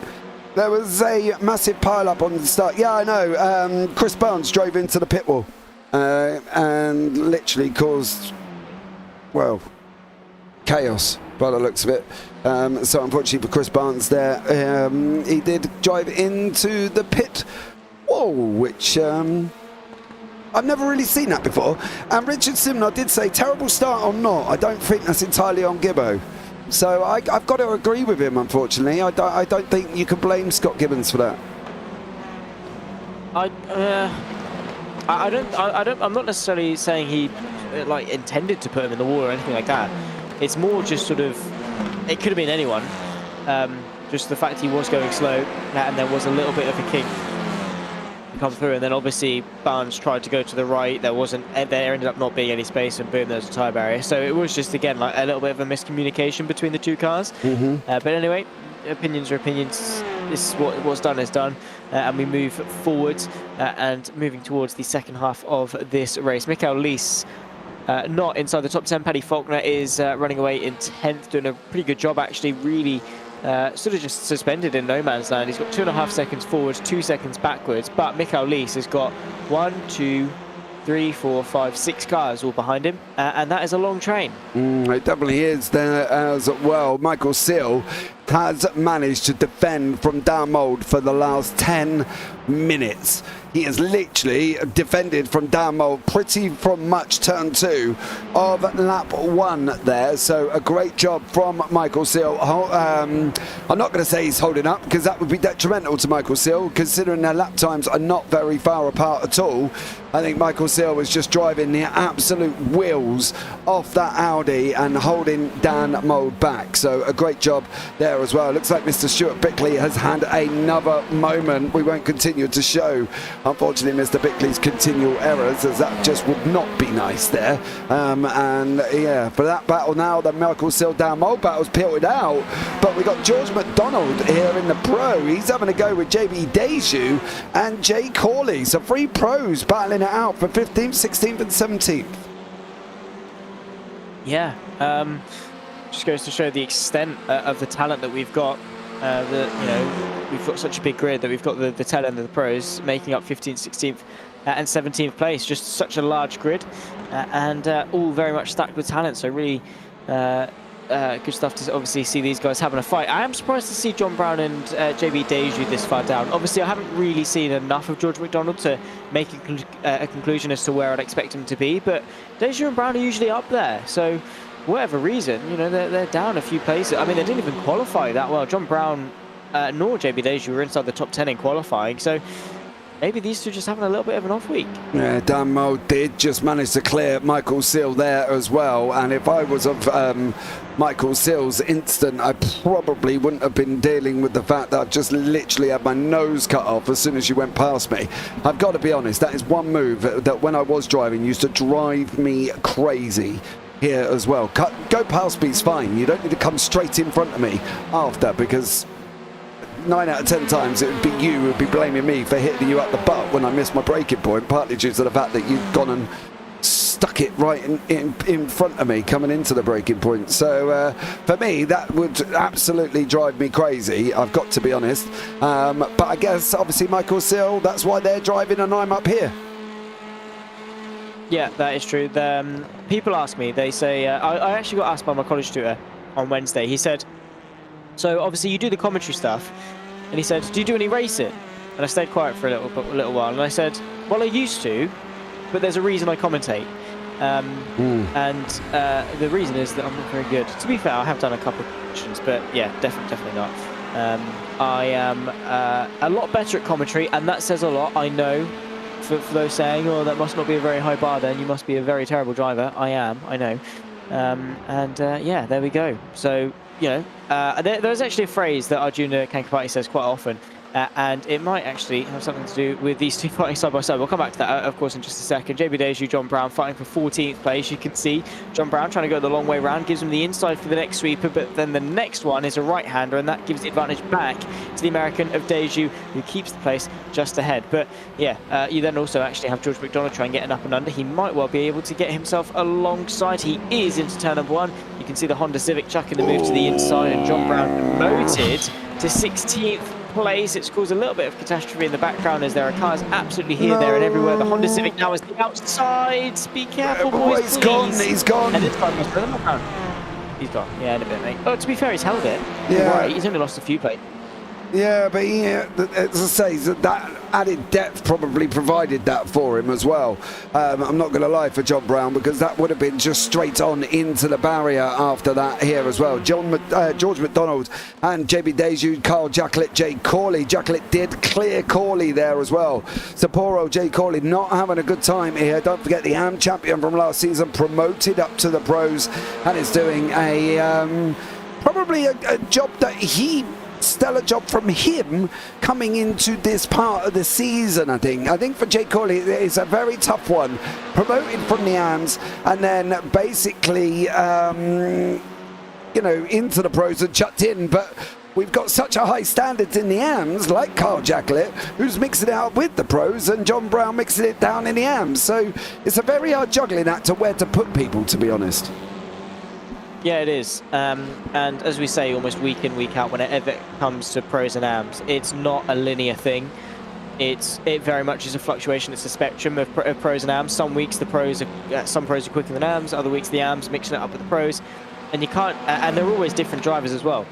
There was a massive pile-up on the start. Yeah, I know. Chris Barnes drove into the pit wall and literally caused, well, chaos by the looks of it. So unfortunately for Chris Barnes there, he did drive into the pit wall, which I've never really seen that before. And Richard Simnott did say, terrible start or not, I don't think that's entirely on Gibbo. So I've got to agree with him, unfortunately. I don't think you can blame Scott Gibbons for that. I'm not necessarily saying he like intended to put him in the wall or anything like that. It's more just sort of, it could have been anyone. Just the fact he was going slow and there was a little bit of a kink come through, and then obviously Barnes tried to go to the right. There ended up not being any space, and boom, there's a tyre barrier. So it was just again like a little bit of a miscommunication between the two cars. But anyway, opinions are opinions. This is what's done is done, and we move forward and moving towards the second half of this race. Mikael Lees not inside the top 10. Paddy Faulkner is running away in 10th, doing a pretty good job actually, really sort of just suspended in no man's land. He's got 2.5 seconds forward, 2 seconds backwards, but Mikael Lees has got 1, 2, 3, 4, 5, 6 cars all behind him, and that is a long train. It definitely is there as well. Michael Seal has managed to defend from down mold for the last 10 minutes. He has literally defended from down mold pretty from much turn 2 of lap 1 there. So a great job from Michael Seal. I'm not going to say he's holding up because that would be detrimental to Michael Seal, considering their lap times are not very far apart at all. I think Michael Seal was just driving the absolute wheels off that Audi and holding Dan Mold back. So a great job there as well. It looks like Mr. Stuart Bickley has had another moment. We won't continue to show, unfortunately, Mr. Bickley's continual errors, as that just would not be nice there. And yeah, for that battle now, the Michael Seal Dan Mold battle's peeled out. But we got George McDonald here in the pro. He's having a go with JB Deju and Jay Corley. So 3 pros battling it out for 15th, 16th and 17th. Yeah, just goes to show the extent of the talent that we've got. We've got such a big grid that we've got the tail end of the pros making up 15th, 16th and 17th place. Just such a large grid, and all very much stacked with talent. So really good stuff to obviously see these guys having a fight. I am surprised to see John Brown and JB Deju this far down. Obviously, I haven't really seen enough of George McDonald to make a conclusion as to where I'd expect him to be, but Deju and Brown are usually up there. So whatever reason, they're down a few places. I mean, they didn't even qualify that well. John Brown nor JB Deju were inside the top 10 in qualifying. So maybe these two just having a little bit of an off week. Yeah, Dan Moe did just manage to clear Michael Seal there as well. And if I was of Michael Seal's instant, I probably wouldn't have been dealing with the fact that I just literally had my nose cut off as soon as you went past me. I've got to be honest, that is one move that when I was driving used to drive me crazy here as well. Go past me is fine. You don't need to come straight in front of me after, because 9 out of 10 times it would be you who would be blaming me for hitting you up the butt when I missed my braking point, partly due to the fact that you'd gone and stuck it right in front of me coming into the braking point. So for me, that would absolutely drive me crazy, I've got to be honest. But I guess obviously Michael Seal, that's why they're driving and I'm up here. Yeah, that is true. People ask me, they say, I actually got asked by my college tutor on Wednesday. He said, so obviously you do the commentary stuff, and he said, do you do any racing? And I stayed quiet for a little while, and I said, well, I used to, but there's a reason I commentate. And the reason is that I'm not very good. To be fair, I have done a couple of questions, but yeah, definitely not. I am a lot better at commentary, and that says a lot, I know. For those saying, oh, that must not be a very high bar, then you must be a very terrible driver. I am, I know. Yeah, there we go. So, there's actually a phrase that Arjuna Kankapati says quite often, and it might actually have something to do with these two fighting side by side. We'll come back to that, of course, in just a second. JB Deju, John Brown fighting for 14th place. You can see John Brown trying to go the long way round, gives him the inside for the next sweeper, but then the next one is a right-hander, and that gives the advantage back to the American of Deju, who keeps the place just ahead. But yeah, you then also actually have George McDonald try and get an up and under. He might well be able to get himself alongside. He is into turn number 1. You can see the Honda Civic chucking the move to the inside, and John Brown promoted to 16th place. It's caused a little bit of catastrophe in the background as there are cars absolutely here, there and everywhere. The Honda Civic now is the outside. Be careful, boys, he's gone, he's gone. And this car goes further background. He's gone. Yeah, in a bit, mate. Oh, to be fair, he's held it. Yeah. Right, he's only lost a few plates. Yeah, but as I say, that added depth probably provided that for him as well. I'm not going to lie for John Brown, because that would have been just straight on into the barrier after that here as well. George McDonald and JB Deju, Carl Jacklett, Jay Corley. Jacklett did clear Corley there as well. Sapporo, Jay Corley not having a good time here. Don't forget the AM champion from last season, promoted up to the pros, and is doing a probably a job that stellar job from him coming into this part of the season. I think for Jay Corley it's a very tough one, promoted from the AMs and then basically into the pros and chucked in. But we've got such a high standards in the AMs, like Carl Jacklett, who's mixing it out with the pros, and John Brown mixing it down in the AMs. So it's a very hard juggling act to where to put people, to be honest. Yeah, it is. And as we say, almost week in, week out, whenever it comes to pros and AMs, it's not a linear thing. It very much is a fluctuation. It's a spectrum of pros and AMs. Some weeks the pros are, some pros are quicker than AMs. Other weeks the AMs mixing it up with the pros, and you can't. And they're always different drivers as well.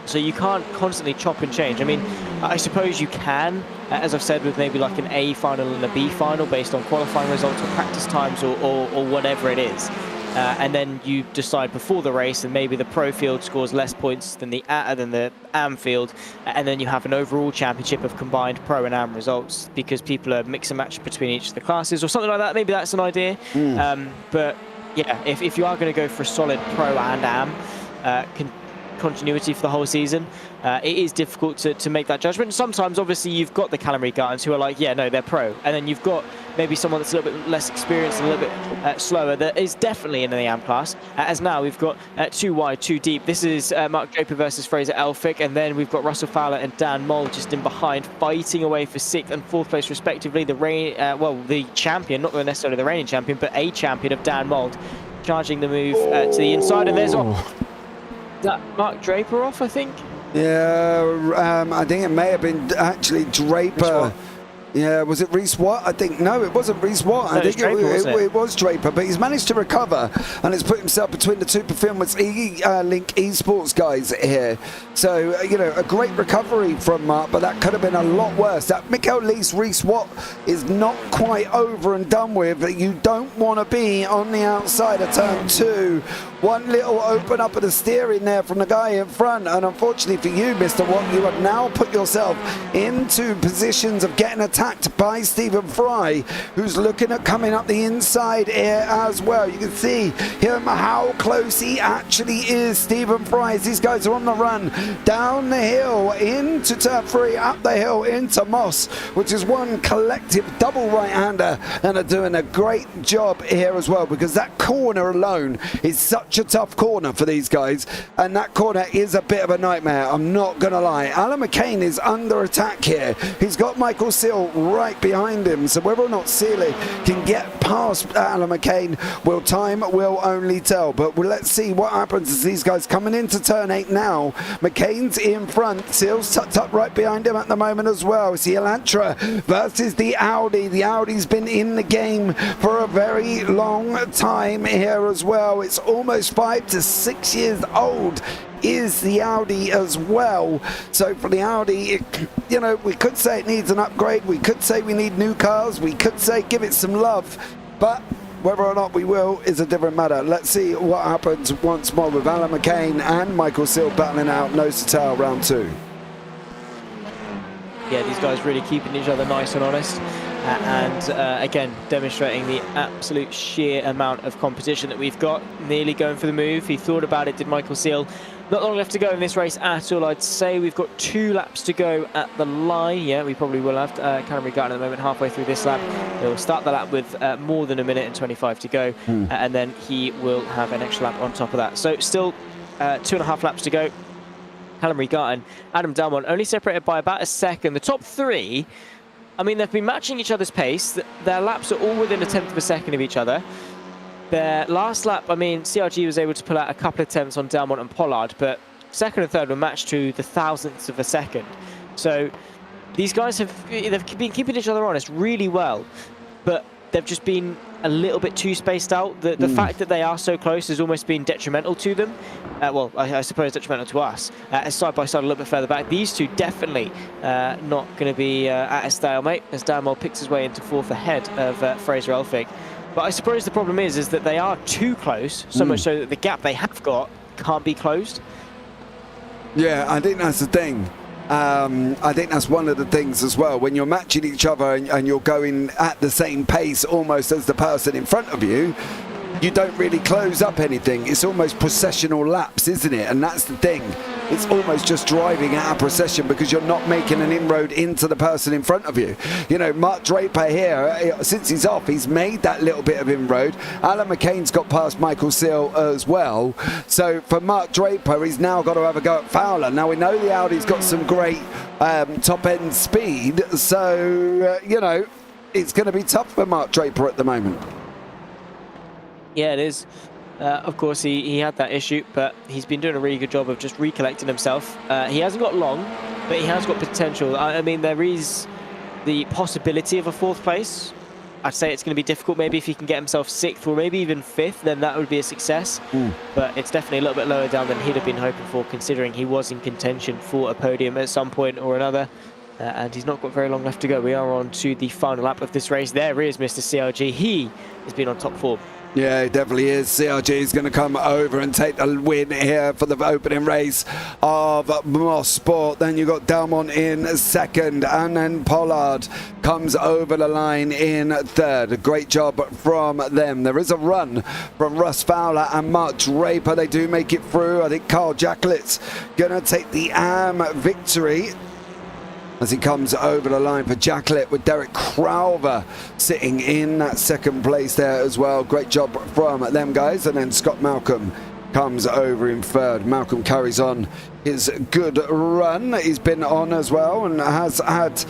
So you can't constantly chop and change. I mean, I suppose you can, as I've said, with maybe like an A final and a B final based on qualifying results or practice times or whatever it is. And then you decide before the race, and maybe the pro field scores less points than the AM field, and then you have an overall championship of combined pro and AM results because people are mix and match between each of the classes or something like that. Maybe that's an idea. But yeah, if you are going to go for a solid pro and AM continuity for the whole season, it is difficult to make that judgment. Sometimes, obviously, you've got the Calamari Gardens who are like, yeah, no, they're pro. And then you've got maybe someone that's a little bit less experienced and a little bit slower that is definitely in the AM class. As now, we've got 2 wide, 2 deep. This is Mark Draper versus Fraser Elphick. And then we've got Russell Fowler and Dan Moll just in behind, fighting away for 6th and 4th place, respectively. The champion, not necessarily the reigning champion, but a champion of Dan Moll, charging the move to the inside. And there's that Mark Draper off, I think. Yeah, I think it may have been actually Draper. Yeah, was it Reese Watt? I think, no, it wasn't Reese Watt. No, I think it was Draper, but he's managed to recover and has put himself between the two Performance Link esports guys here. So, you know, a great recovery from Mark, but that could have been a lot worse. That Mikkel Lees Reese Watt is not quite over and done with. You don't want to be on the outside of turn 2. One little open up of the steering there from the guy in front, and unfortunately for you, Mr. Watt, you have now put yourself into positions of getting attacked by Stephen Fry, who's looking at coming up the inside here as well. You can see him how close he actually is, Stephen Fry, as these guys are on the run down the hill into turn 3, up the hill into Moss, which is one collective double right-hander, and are doing a great job here as well, because that corner alone is such a tough corner for these guys, and that corner is a bit of a nightmare, I'm not gonna lie. Alan McCain is under attack here. He's got Michael Seal right behind him, so whether or not Sealy can get past Alan McCain, time will only tell. But let's see what happens as these guys coming into turn 8 now. McCain's in front, Seal's tucked up right behind him at the moment as well. It's the Elantra versus the Audi. The Audi's been in the game for a very long time here as well. It's almost 5 to 6 years old is the Audi as well. So for the Audi, you know, we could say it needs an upgrade, we could say we need new cars, we could say give it some love, but whether or not we will is a different matter. Let's see what happens once more with Alan McCain and Michael Seal battling out nose to tail round 2. Yeah, these guys really keeping each other nice and honest. Again, demonstrating the absolute sheer amount of competition that we've got. Nearly going for the move. He thought about it, did Michael Seal. Not long left to go in this race at all. I'd say we've got 2 laps to go at the line. Yeah, we probably will have Calamari Garden at the moment, halfway through this lap. He'll start the lap with more than 1 minute and 25 to go, and then he will have an extra lap on top of that. So still 2.5 laps to go. Calamari Garden, Adam Dalmont only separated by about a second. The top 3, I mean, they've been matching each other's pace. Their laps are all within 1/10 of a second of each other. Their last lap, I mean, CRG was able to pull out a couple of tenths on Dalmont and Pollard, but second and third were matched to the thousandths of a second. So these guys they've been keeping each other honest really well, but they've just been a little bit too spaced out. The fact that they are so close has almost been detrimental to them. Well, I suppose detrimental to us. Side by side a little bit further back. These two definitely not going to be at a stalemate as Dan Moll picks his way into 4th ahead of Fraser Elphick. But I suppose the problem is that they are too close, so much so that the gap they have got can't be closed. Yeah, I think that's the thing. I think that's one of the things as well. When you're matching each other and you're going at the same pace almost as the person in front of you, you don't really close up anything. It's almost processional laps, isn't it? And that's the thing. It's almost just driving at a procession because you're not making an inroad into the person in front of you. You know, Mark Draper here, since he's off, he's made that little bit of inroad. Alan McCain's got past Michael Seal as well. So for Mark Draper, he's now got to have a go at Fowler. Now we know the Audi's got some great top-end speed. So, you know, it's going to be tough for Mark Draper at the moment. Yeah, it is. Of course, he had that issue, but he's been doing a really good job of just recollecting himself. He hasn't got long, but he has got potential. I mean, there is the possibility of a 4th place. I'd say it's going to be difficult. Maybe if he can get himself 6th or maybe even 5th, then that would be a success. But it's definitely a little bit lower down than he'd have been hoping for, considering he was in contention for a podium at some point or another. And he's not got very long left to go. We are on to the final lap of this race. There is Mr. CRG. He has been on top form. Yeah, it definitely is. CRG is going to come over and take the win here for the opening race of Mosport. Then you've got Delmont in 2nd, and then Pollard comes over the line in 3rd. A great job from them. There is a run from Russ Fowler and Mark Draper. They do make it through. I think Carl Jacquelet's going to take the victory as he comes over the line for Jacquelet, with Derek Crowther sitting in that 2nd place there as well. Great job from them guys. And then Scott Malcolm comes over in 3rd. Malcolm carries on his good run he's been on as well and has had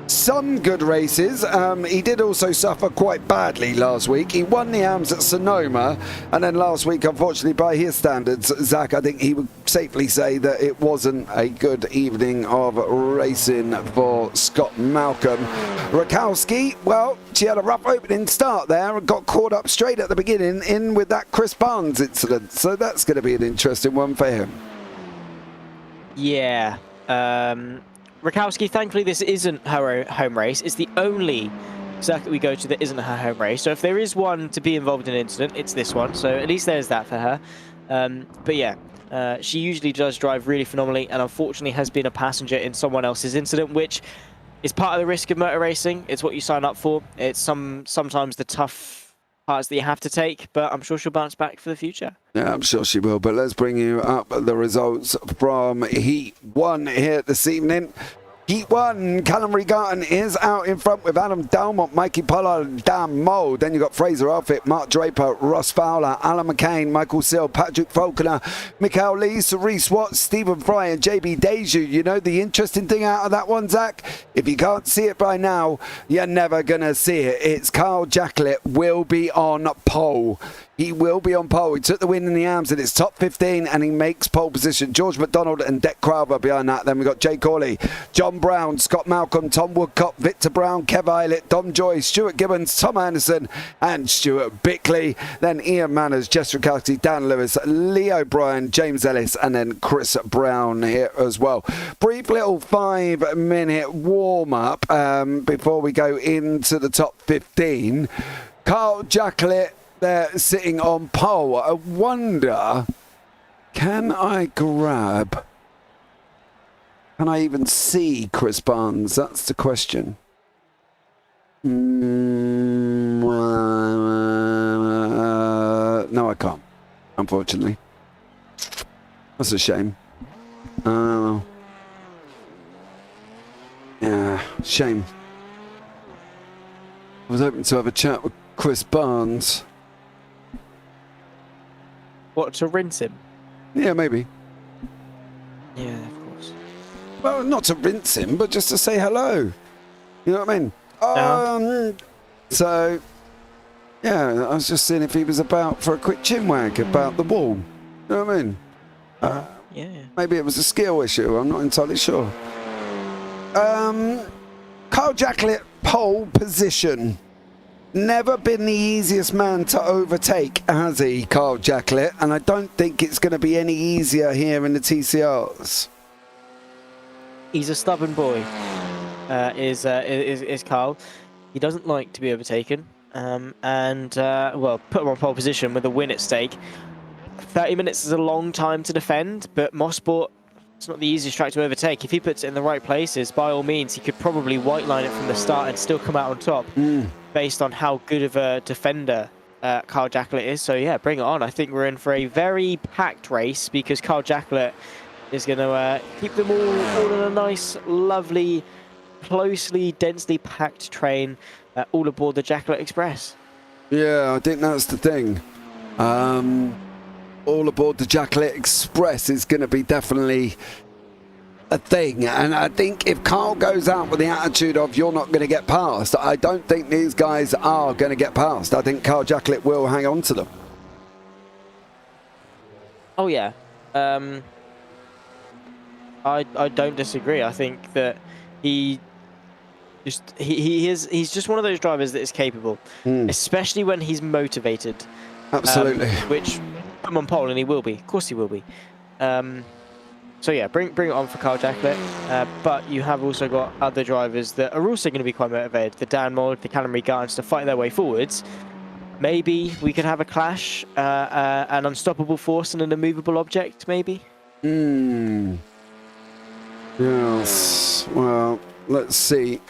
some good races. He did also suffer quite badly last week. He won the AMS at Sonoma, and then last week, unfortunately, by his standards, Zach, I think he would safely say that it wasn't a good evening of racing for Scott Malcolm. Rakowski, well, she had a rough opening start there and got caught up straight at the beginning in with that Chris Barnes incident, so that's going to be an interesting one for him. Yeah. Rakowski, thankfully this isn't her home race. It's the only circuit we go to that isn't her home race. So if there is one to be involved in an incident, it's this one. So at least there's that for her. But yeah, she usually does drive really phenomenally, and unfortunately has been a passenger in someone else's incident, which is part of the risk of motor racing. It's what you sign up for. It's sometimes the tough parts that you have to take, but I'm sure she'll bounce back for the future. Yeah, I'm sure she will, but let's bring you up the results from Heat 1 here this evening. Heat 1, Callum Regarton is out in front with Adam Delmont, Mikey Pollard, Dan Mould. Then you've got Fraser Alfit, Mark Draper, Ross Fowler, Alan McCain, Michael Seal, Patrick Faulkner, Mikael Lee, Cerise Watts, Stephen Fry and JB Deju. You know the interesting thing out of that one, Zach? If you can't see it by now, you're never going to see it. It's Carl Jacquelet will be on pole. He will be on pole. He took the win in the AMS and it's top 15 and he makes pole position. George McDonald and Deck Crowther behind that. Then we've got Jay Corley, John Brown, Scott Malcolm, Tom Woodcock, Victor Brown, Kev Eilert, Dom Joyce, Stuart Gibbons, Tom Anderson and Stuart Bickley. Then Ian Manners, Jess Rakowski, Dan Lewis, Lee O'Brien, James Ellis and then Chris Brown here as well. Brief little 5-minute warm-up before we go into the top 15. Carl Jacquelet there sitting on pole. I wonder, can I even see Chris Barnes? That's the question. No, I can't, unfortunately. That's a shame. Yeah, shame. I was hoping to have a chat with Chris Barnes. What, to rinse him? Yeah, maybe. Yeah, of course. Well, not to rinse him, but just to say hello. You know what I mean? So, yeah, I was just seeing if he was about for a quick chinwag about the wall. You know what I mean? Yeah. Maybe it was a skill issue. I'm not entirely sure. Carl Jacquelet, pole position. Never been the easiest man to overtake, has he, Carl Jacquelet? And I don't think it's going to be any easier here in the TCRs. He's a stubborn boy, is Carl. He doesn't like to be overtaken. Well, put him on pole position with a win at stake. 30 minutes is a long time to defend, but Mosport, it's not the easiest track to overtake. If he puts it in the right places, by all means, he could probably white line it from the start and still come out on top. Based on how good of a defender Carl Jacklett is. So yeah, bring it on. I think we're in for a very packed race because Carl Jacklett is going to keep them all in a nice, lovely, closely, densely packed train all aboard the Jacklett Express. Yeah, I think that's the thing. All aboard the Jacklett Express is going to be definitely a thing, and I think if Carl goes out with the attitude of you're not going to get past, I don't think these guys are going to get past. I think Carl Jacklett will hang on to them. Oh yeah, I don't disagree. I think that he's just one of those drivers that is capable, especially when he's motivated. Absolutely. Which put him on pole, and he will be. Of course he will be. So yeah, bring it on for Carl Jacklett. But you have also got other drivers that are also going to be quite motivated. The Dan Mold, the Callum Gardens to fight their way forwards. Maybe we could have a clash, an unstoppable force and an immovable object, maybe? Yes. Well, let's see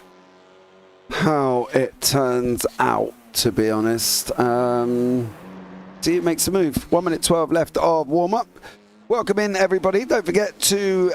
how it turns out, to be honest. See, it makes a move. 1 minute 12 left of warm-up. Welcome in, everybody. Don't forget to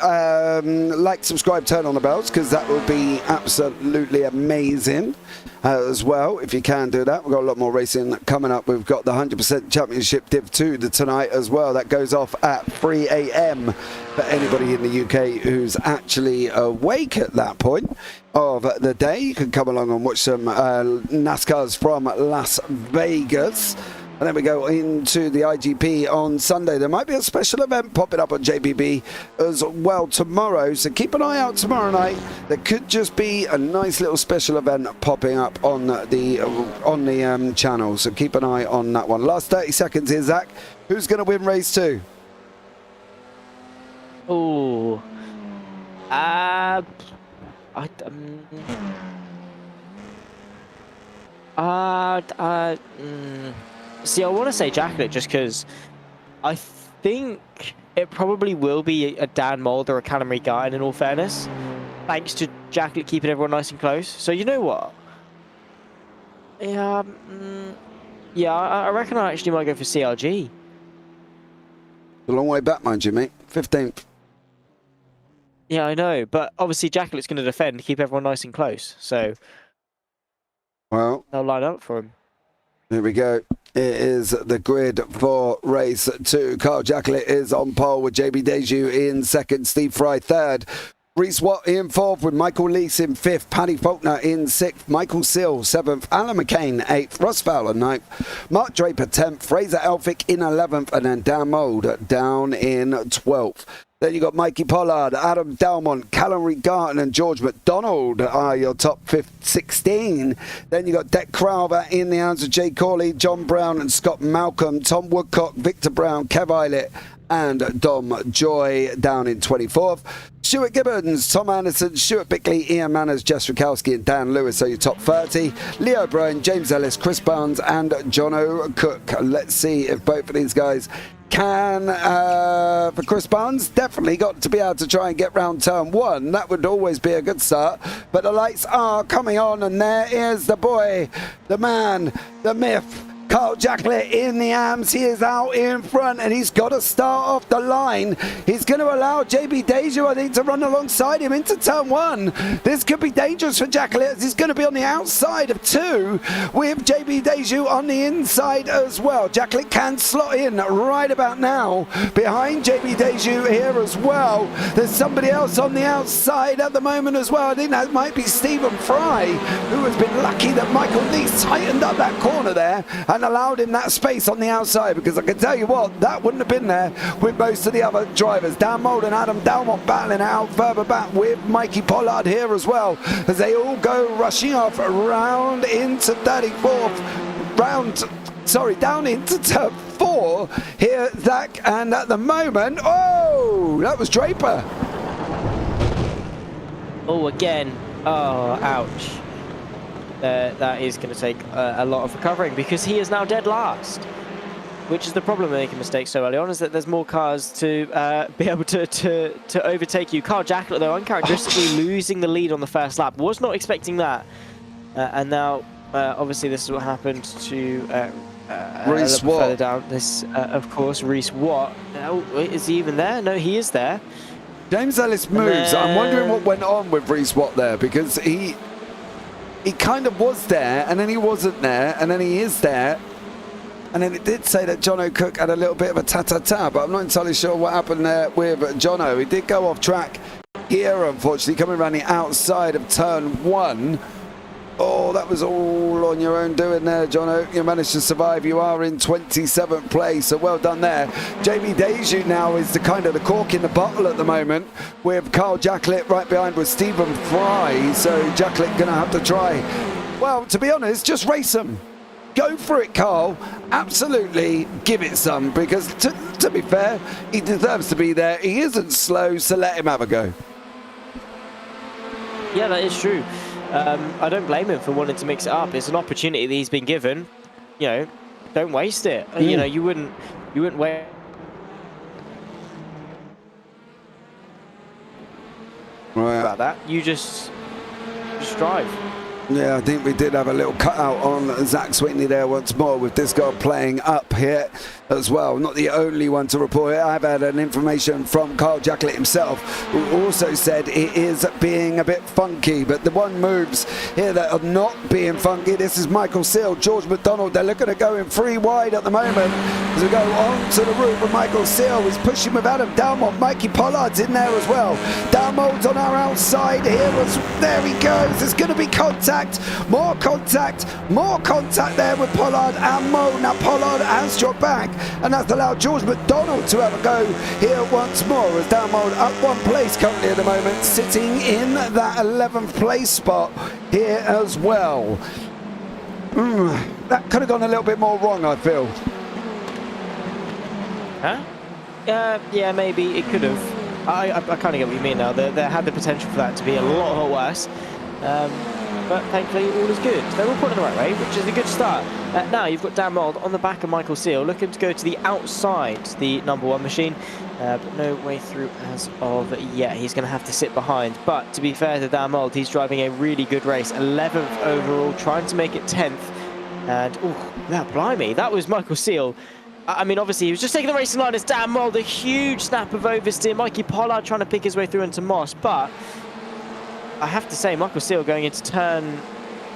like, subscribe, turn on the bells, because that will be absolutely amazing as well, if you can do that. We've got a lot more racing coming up. We've got the 100% Championship Div 2 tonight as well. That goes off at 3 a.m. for anybody in the UK who's actually awake at that point of the day. You can come along and watch some NASCARs from Las Vegas. And then we go into the IGP on Sunday. There might be a special event popping up on JPB as well tomorrow. So keep an eye out tomorrow night. There could just be a nice little special event popping up on the channel. So keep an eye on that one. Last 30 seconds here, Zach. Who's going to win race 2? Oh. See, I want to say Jacklett just because I think it probably will be a Dan Mold or a Callum Garden, in all fairness, thanks to Jacklett keeping everyone nice and close. So you know what? Yeah, I reckon I actually might go for CLG. A long way back, mind you, mate. 15th. Yeah, I know, but obviously Jacklett's going to defend, keep everyone nice and close. So, well, they'll line up for him. Here we go. It is the grid for race 2. Carl Jacklett is on pole with JB Deju in second, Steve Fry third, Reese Watt in fourth with Michael Lees in fifth, Paddy Faulkner in sixth, Michael Seal seventh, Alan McCain eighth, Ross Fowler ninth, Mark Draper 10th, Fraser Elphick in 11th, and then Dan Mold down in 12th. Then you got Mikey Pollard, Adam Dalmont, Callum Garton and George McDonald are your top 16. Then you got Deck Crowther in the hands of Jay Corley, John Brown and Scott Malcolm, Tom Woodcock, Victor Brown, Kev Eilert and Dom Joy down in 24th. Stuart Gibbons, Tom Anderson, Stuart Bickley, Ian Manners, Jess Rakowski and Dan Lewis are your top 30. Leo Bryan, James Ellis, Chris Barnes and Jono Cook. Let's see if both of these guys can, for Chris Barnes, definitely got to be able to try and get round turn 1. That would always be a good start. But the lights are coming on, and there is the boy, the man, the myth, Carl Jacklett in the AMS. He is out in front and he's got to start off the line. He's going to allow JB Deju, I think, to run alongside him into turn 1. This could be dangerous for Jacklett as he's going to be on the outside of 2 with JB Deju on the inside as well. Jacklett can slot in right about now behind JB Deju here as well. There's somebody else on the outside at the moment as well. I think that might be Stephen Fry, who has been lucky that Michael Lees tightened up that corner there and allowed him that space on the outside, because I can tell you what, that wouldn't have been there with most of the other drivers. Dan Mold and Adam Dalmont battling out further back with Mikey Pollard here as well, as they all go rushing off around into 34th round, sorry, down into turn 4 here, Zach, and at the moment, oh, that was Draper. Oh, again, oh, ouch. That is going to take a lot of recovering, because he is now dead last, which is the problem with making mistakes so early on, is that there's more cars to be able to overtake you. Carl Jacklett, though, uncharacteristically losing the lead on the first lap. Was not expecting that. And now, obviously, this is what happened to A Reese little further Watt. down this, of course, Reese Watt. Oh, is he even there? No, he is there. James Ellis moves. I'm wondering what went on with Reese Watt there, because he kind of was there, and then he wasn't there, and then he is there. And then it did say that John O'Cook had a little bit of a ta-ta-ta, but I'm not entirely sure what happened there with Jono. He did go off track here, unfortunately, coming around the outside of turn 1. Oh, that was all on your own doing there, Jono. You managed to survive. You are in 27th place, so well done there. Jamie Deju now is the kind of the cork in the bottle at the moment, with Carl Jacklett right behind with Stephen Fry. So Jacklett going to have to try, well, to be honest, just race him. Go for it, Carl. Absolutely give it some, because to be fair, he deserves to be there. He isn't slow, so let him have a go. Yeah, that is true. I don't blame him for wanting to mix it up. It's an opportunity that he's been given. You know, don't waste it. You know, you wouldn't wait. Right. About that. You just drive. Yeah, I think we did have a little cutout on Zach Sweeney there once more, with this guy playing up here as well. Not the only one to report it. I've had an information from Carl Jacklett himself, who also said it is being a bit funky, but the one moves here that are not being funky. This is Michael Seal, George McDonald. They're looking at going 3 wide at the moment as we go on to the route with Michael Seal. He's pushing with Adam Dalmont. Mikey Pollard's in there as well. Dalmont's on our outside here. There he goes. There's going to be contact. More contact there with Pollard and Mo. Now Pollard has dropped back, and that's allowed George McDonald to have a go here once more, as Dalmont up 1 place currently at the moment, sitting in that 11th place spot here as well. That could have gone a little bit more wrong, I feel. Huh? Yeah, maybe it could have. I kind of get what you mean now. There had the potential for that to be a lot worse. But thankfully all is good. They're all pointing the right way, which is a good start. Now you've got Dan Mould on the back of Michael Seal, looking to go to the outside, the number 1 machine, but no way through as of yet. He's going to have to sit behind. But to be fair to Dan Mould, he's driving a really good race, 11th overall, trying to make it 10th. And blimey, that was Michael Seal. I mean, obviously, he was just taking the racing line as Dan Mould, a huge snap of oversteer. Mikey Pollard trying to pick his way through into Moss, but I have to say, Michael Seal going into turn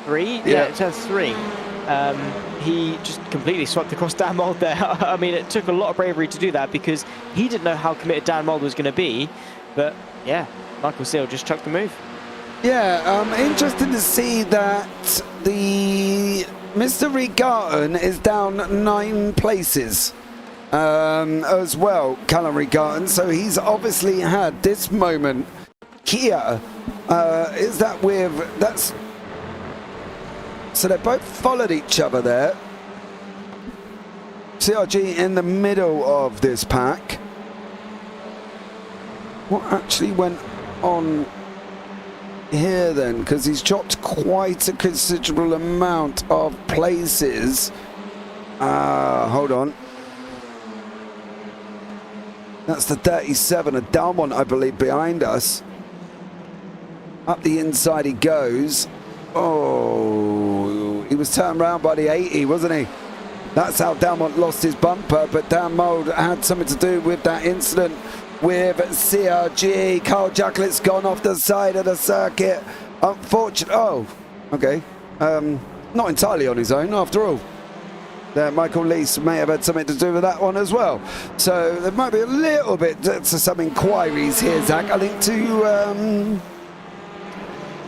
3. Yeah, turn 3. He just completely swept across Dan Mould there. I mean, it took a lot of bravery to do that, because he didn't know how committed Dan Mould was going to be. But yeah, Michael Seal just chucked the move. Yeah, interesting to see that the Mr. Reed Garton is down 9 places as well, Callum Reed Garton. So he's obviously had this moment here. Is that that's so they both followed each other there. CRG in the middle of this pack. What actually went on here then? Because he's dropped quite a considerable amount of places. Hold on. That's the 37 of Dalmont, I believe, behind us. Up the inside he goes. Oh, he was turned around by the 80, wasn't he? That's how Dalmont lost his bumper, but Dan Mould had something to do with that incident with CRG. Carl Jacklett's gone off the side of the circuit. Unfortunately, oh, okay. Not entirely on his own, after all. Michael Lease may have had something to do with that one as well. So there might be a little bit to some inquiries here, Zach. I think to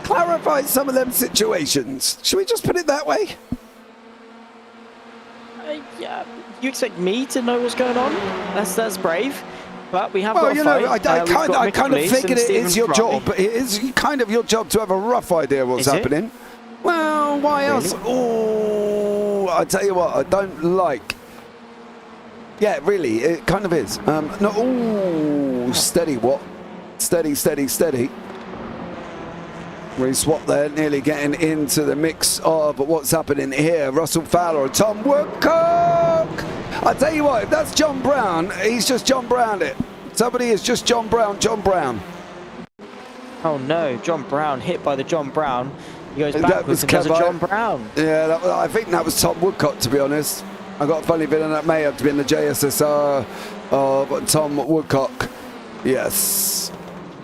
clarify some of them situations. Should we just put it that way? Yeah, you expect me to know what's going on? That's brave. But we have well, got you a know, fight. I kind of figured it is your Fry. job, but it is kind of your job to have a rough idea what's happening. Well, why else? Oh, I tell you what, I don't like. Yeah, really, it kind of is. No, ooh, steady, what? Steady, steady, steady. Re-swap there, nearly getting into the mix of what's happening here. Russell Fowler, Tom Woodcock. I tell you what, if that's John Brown, he's just John Brown it. Somebody is just John Brown, John Brown. Oh no, John Brown hit by the John Brown. He goes backwards and does a John Brown. Yeah, I think that was Tom Woodcock, to be honest. I got a funny feeling that may have been the JSSR of Tom Woodcock. Yes.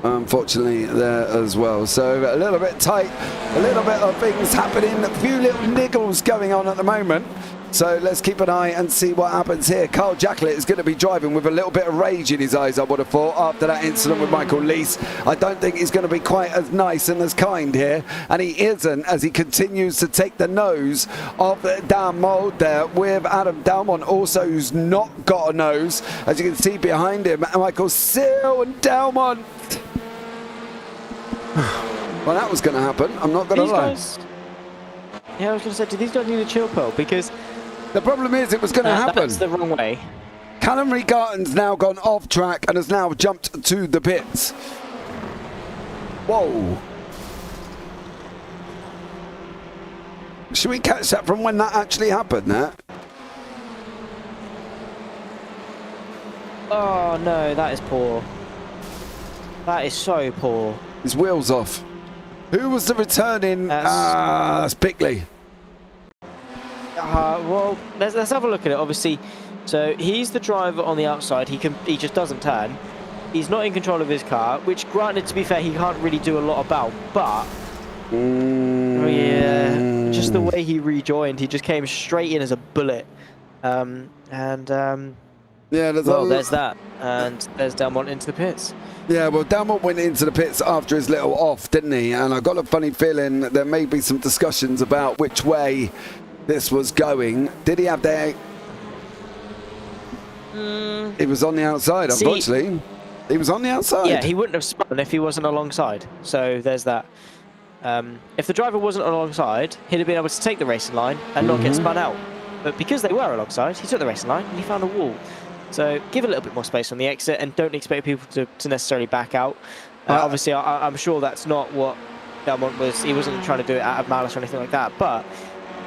Unfortunately there as well. So a little bit tight, a little bit of things happening, a few little niggles going on at the moment. So let's keep an eye and see what happens here. Carl Jacklett is going to be driving with a little bit of rage in his eyes, I would have thought, after that incident with Michael Lees. I don't think he's going to be quite as nice and as kind here, and he isn't, as he continues to take the nose of Dan Mould there with Adam Dalmont also, who's not got a nose, as you can see behind him. Michael Seal and Dalmont. Well, that was going to happen. I'm not going to lie. Yeah, I was going to say, do these guys need a chill pill? Because the problem is it was going to happen. That's the wrong way. Callum Regarton's now gone off track and has now jumped to the pits. Whoa. Should we catch that from when that actually happened there? Oh no, that is poor. That is so poor. His wheels off. Who was the returning? That's Bickley. Well, let's have a look at it. Obviously, so he's the driver on the outside. He just doesn't turn. He's not in control of his car, which, granted, to be fair, he can't really do a lot about. But yeah, just the way he rejoined, he just came straight in as a bullet. Yeah, there's that, and there's Dalmont into the pits. Yeah, well, Dalmont went into the pits after his little off, didn't he? And I've got a funny feeling that there may be some discussions about which way this was going. Did he have their... He was on the outside, unfortunately. He was on the outside. Yeah, he wouldn't have spun if he wasn't alongside. So there's that. If the driver wasn't alongside, he'd have been able to take the racing line and not get spun out. But because they were alongside, he took the racing line and he found a wall. So give a little bit more space on the exit and don't expect people to necessarily back out. Obviously, I'm sure that's not what Dalmont was. He wasn't trying to do it out of malice or anything like that. But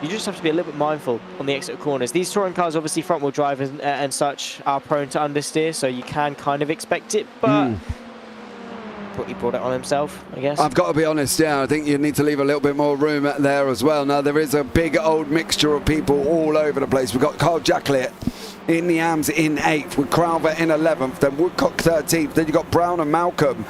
you just have to be a little bit mindful on the exit corners. These touring cars, obviously front wheel drive and such, are prone to understeer, so you can kind of expect it. But he brought it on himself, I guess. I've got to be honest, yeah, I think you need to leave a little bit more room there as well. Now, there is a big old mixture of people all over the place. We've got Carl Jacklett in the AMS in 8th, with Crowther in 11th, then Woodcock 13th, then you've got Brown and Malcolm,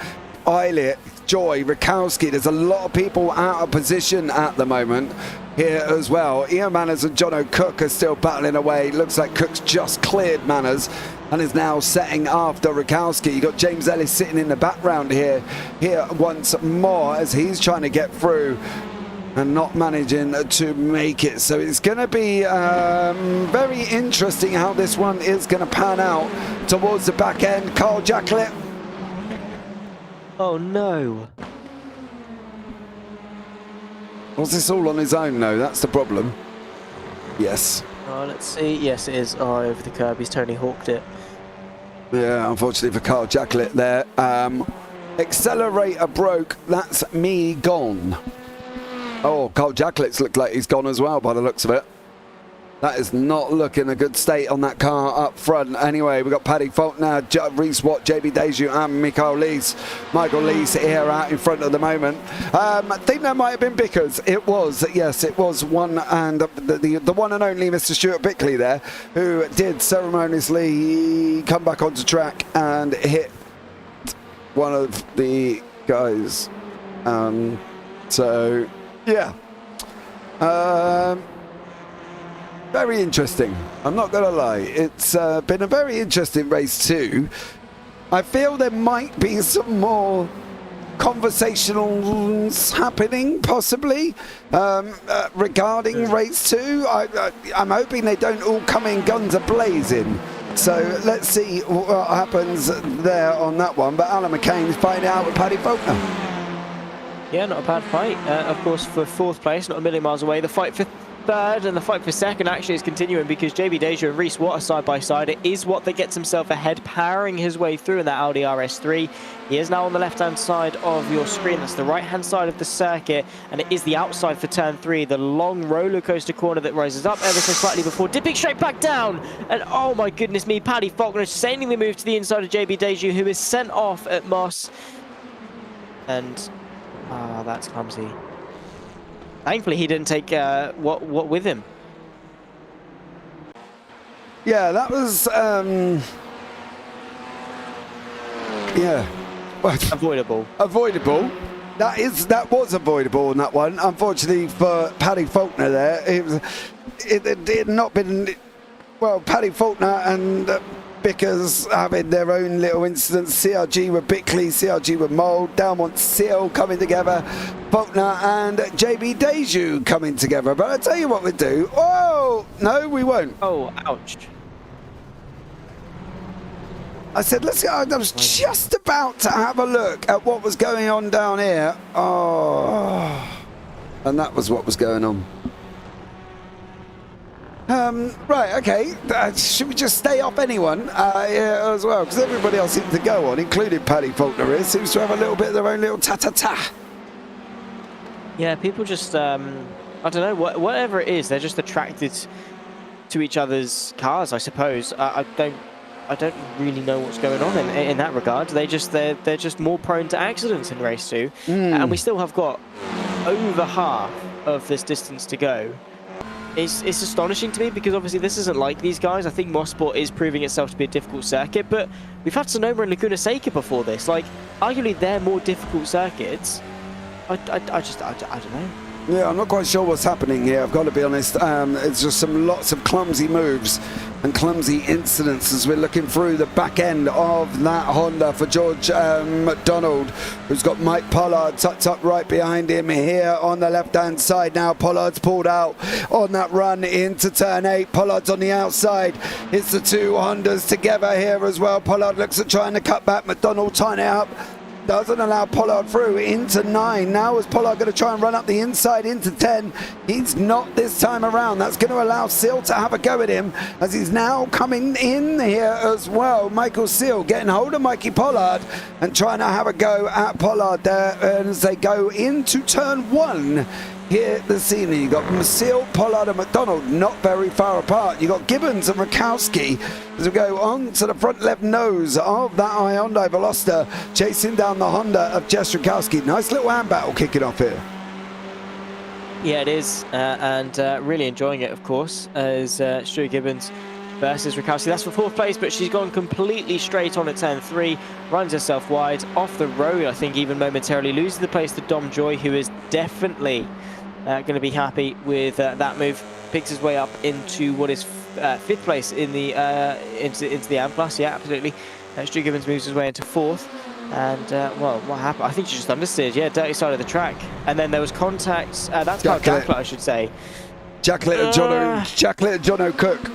Eilert, Joy, Rakowski. There's a lot of people out of position at the moment here as well. Ian Manners and John O'Cook are still battling away. Looks like Cook's just cleared Manners and is now setting after Rakowski. You've got James Ellis sitting in the background here once more as he's trying to get through and not managing to make it. So it's going to be very interesting how this one is going to pan out towards the back end. Carl Jacklett. Oh no. Was this all on his own? No, that's the problem. Yes. Oh, let's see. Yes, it is. Oh, over the curb. He's Tony Hawked it. Yeah, unfortunately for Carl Jacklett there. Accelerator broke. That's me gone. Oh, Carl Jacklett's looked like he's gone as well by the looks of it. That is not looking a good state on that car up front. Anyway, we've got Paddy Faulkner, Reese Watt, JB Deju and Michael Lees. Michael Lees here out in front at the moment. I think there might have been Bickers. It was, yes, it was one, and the one and only Mr. Stuart Bickley there, who did ceremoniously come back onto track and hit one of the guys. So, yeah. Very interesting. I'm not going to lie. It's been a very interesting race too. I feel there might be some more conversations happening, possibly, regarding race 2. I'm hoping they don't all come in guns a-blazing. So let's see what happens there on that one. But Alan McCain's fighting out with Paddy Faulkner. Yeah, not a bad fight. Of course, for 4th place, not a million miles away. The fight for 3rd and the fight for 2nd actually is continuing because JB Deja and Reese Watt are side by side. It is Watt that gets himself ahead, powering his way through in that Audi RS3. He is now on the left-hand side of your screen. That's the right-hand side of the circuit, and it is the outside for turn 3, the long roller coaster corner that rises up ever so slightly before dipping straight back down. And oh my goodness me, Paddy Faulkner sending the move to the inside of JB Deja, who is sent off at Moss. And that's clumsy. Thankfully, he didn't take what with him. Yeah, that was, yeah. Avoidable. Avoidable. That was avoidable in that one. Unfortunately for Paddy Faulkner there, it had not been, well, Paddy Faulkner and Bickers having their own little incidents. CRG with Bickley, CRG with Mould, Downmont Seal coming together, Faulkner and JB Deju coming together. But I'll tell you what we'll do. Oh, no, we won't. Oh, ouch. I said, let's go. I was just about to have a look at what was going on down here. Oh, and that was what was going on. Right, okay. Should we just stay off anyone as well? Because everybody else seems to go on, including Paddy Faulkner, seems to have a little bit of their own little ta-ta-ta. Yeah, people just, I don't know, whatever it is, they're just attracted to each other's cars, I suppose. I don't really know what's going on in that regard. They're just more prone to accidents in race 2, and we still have got over half of this distance to go. It's astonishing to me because obviously this isn't like these guys. I think Mosport is proving itself to be a difficult circuit, but we've had Sonoma and Laguna Seca before this. Like, arguably they're more difficult circuits. I don't know. Yeah, I'm not quite sure what's happening here, I've got to be honest. It's just lots of clumsy moves and clumsy incidents as we're looking through the back end of that Honda for George McDonald, who's got Mike Pollard tucked up right behind him here on the left-hand side now. Pollard's pulled out on that run into turn 8. Pollard's on the outside. It's the two Hondas together here as well. Pollard looks at trying to cut back. McDonald tying it up. Doesn't allow Pollard through into 9. Now is Pollard going to try and run up the inside into 10? He's not this time around. That's going to allow Seal to have a go at him as he's now coming in here as well. Michael Seal getting hold of Mikey Pollard and trying to have a go at Pollard there as they go into turn 1. Here at the scene, you got Seal, Pollard and McDonald not very far apart. You got Gibbons and Rakowski as we go on to the front left nose of that Hyundai Veloster, chasing down the Honda of Jess Rakowski. Nice little hand battle kicking off here. Yeah, it is, and really enjoying it, of course, as Stu Gibbons versus Rakowski. That's for 4th place, but she's gone completely straight on at turn 3, runs herself wide, off the road, I think, even momentarily, loses the place to Dom Joy, who is definitely going to be happy with that move. Picks his way up into what is 5th place in the into the AM Plus. Yeah, absolutely. Stu Gibbons moves his way into 4th. And, well, what happened? I think she just understeered. Yeah, dirty side of the track. And then there was contact. That's Carl Jacklet, I should say. Jacklet and John O'Cook.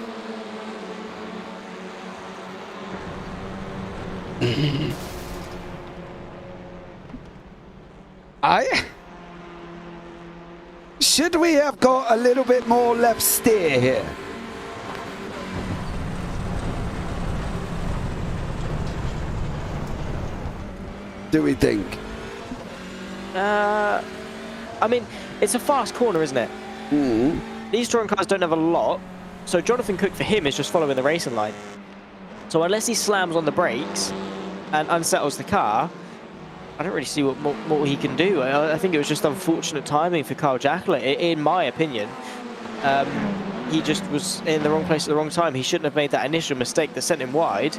Should we have got a little bit more left steer here? Do we think? I mean, it's a fast corner, isn't it? These touring cars don't have a lot, so Jonathan Cook for him is just following the racing line. So unless he slams on the brakes and unsettles the car, I don't really see what he can do. I think it was just unfortunate timing for Carl Jacklet, in my opinion. He just was in the wrong place at the wrong time. He shouldn't have made that initial mistake that sent him wide.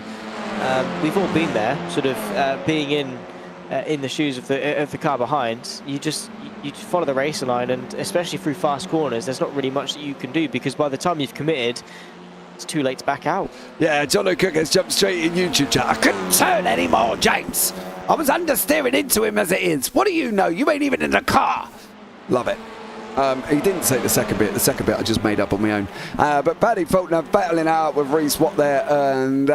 We've all been there, sort of being in the shoes of the car behind. You follow the racing line, and especially through fast corners, there's not really much that you can do, because by the time you've committed, it's too late to back out. Yeah, John O'Cook has jumped straight in YouTube chat. I couldn't turn anymore, James. I was understeering into him as it is. What do you know? You ain't even in the car. Love it. He didn't say the second bit. The second bit I just made up on my own. But Paddy Faulkner battling out with Reese Watt there, and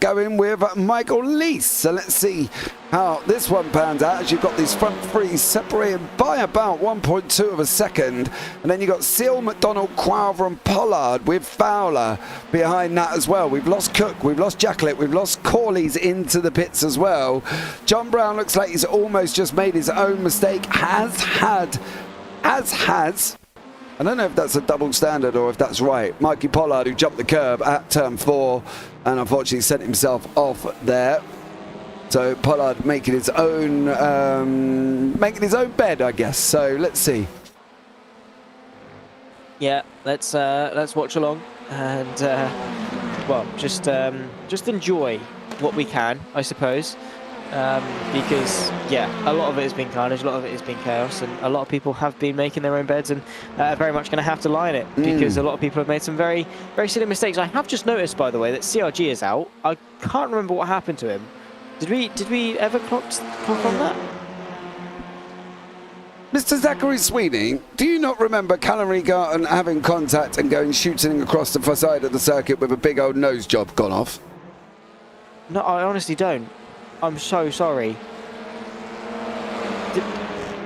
going with Michael Lease. So let's see how this one pans out, as you've got these front three separated by about 1.2 of a second. And then you've got Seal, McDonald, Qualver and Pollard with Fowler behind that as well. We've lost Cook, we've lost Jacklet, we've lost Corley's into the pits as well. John Brown looks like he's almost just made his own mistake. I don't know if that's a double standard or if that's right. Mikey Pollard, who jumped the curb at turn 4 and unfortunately sent himself off there. So Pollard making his own bed, I guess. So let's see. Yeah, let's watch along and well, just enjoy what we can, I suppose. Because yeah, a lot of it has been carnage, a lot of it has been chaos, and a lot of people have been making their own beds and are very much going to have to lie in it because a lot of people have made some very, very silly mistakes. I have just noticed, by the way, that CRG is out. I can't remember what happened to him. Did we ever clock on that? Mr. Zachary Sweeney, do you not remember Callum Garton having contact and going shooting across the side of the circuit with a big old nose job gone off? No, I honestly don't. I'm so sorry.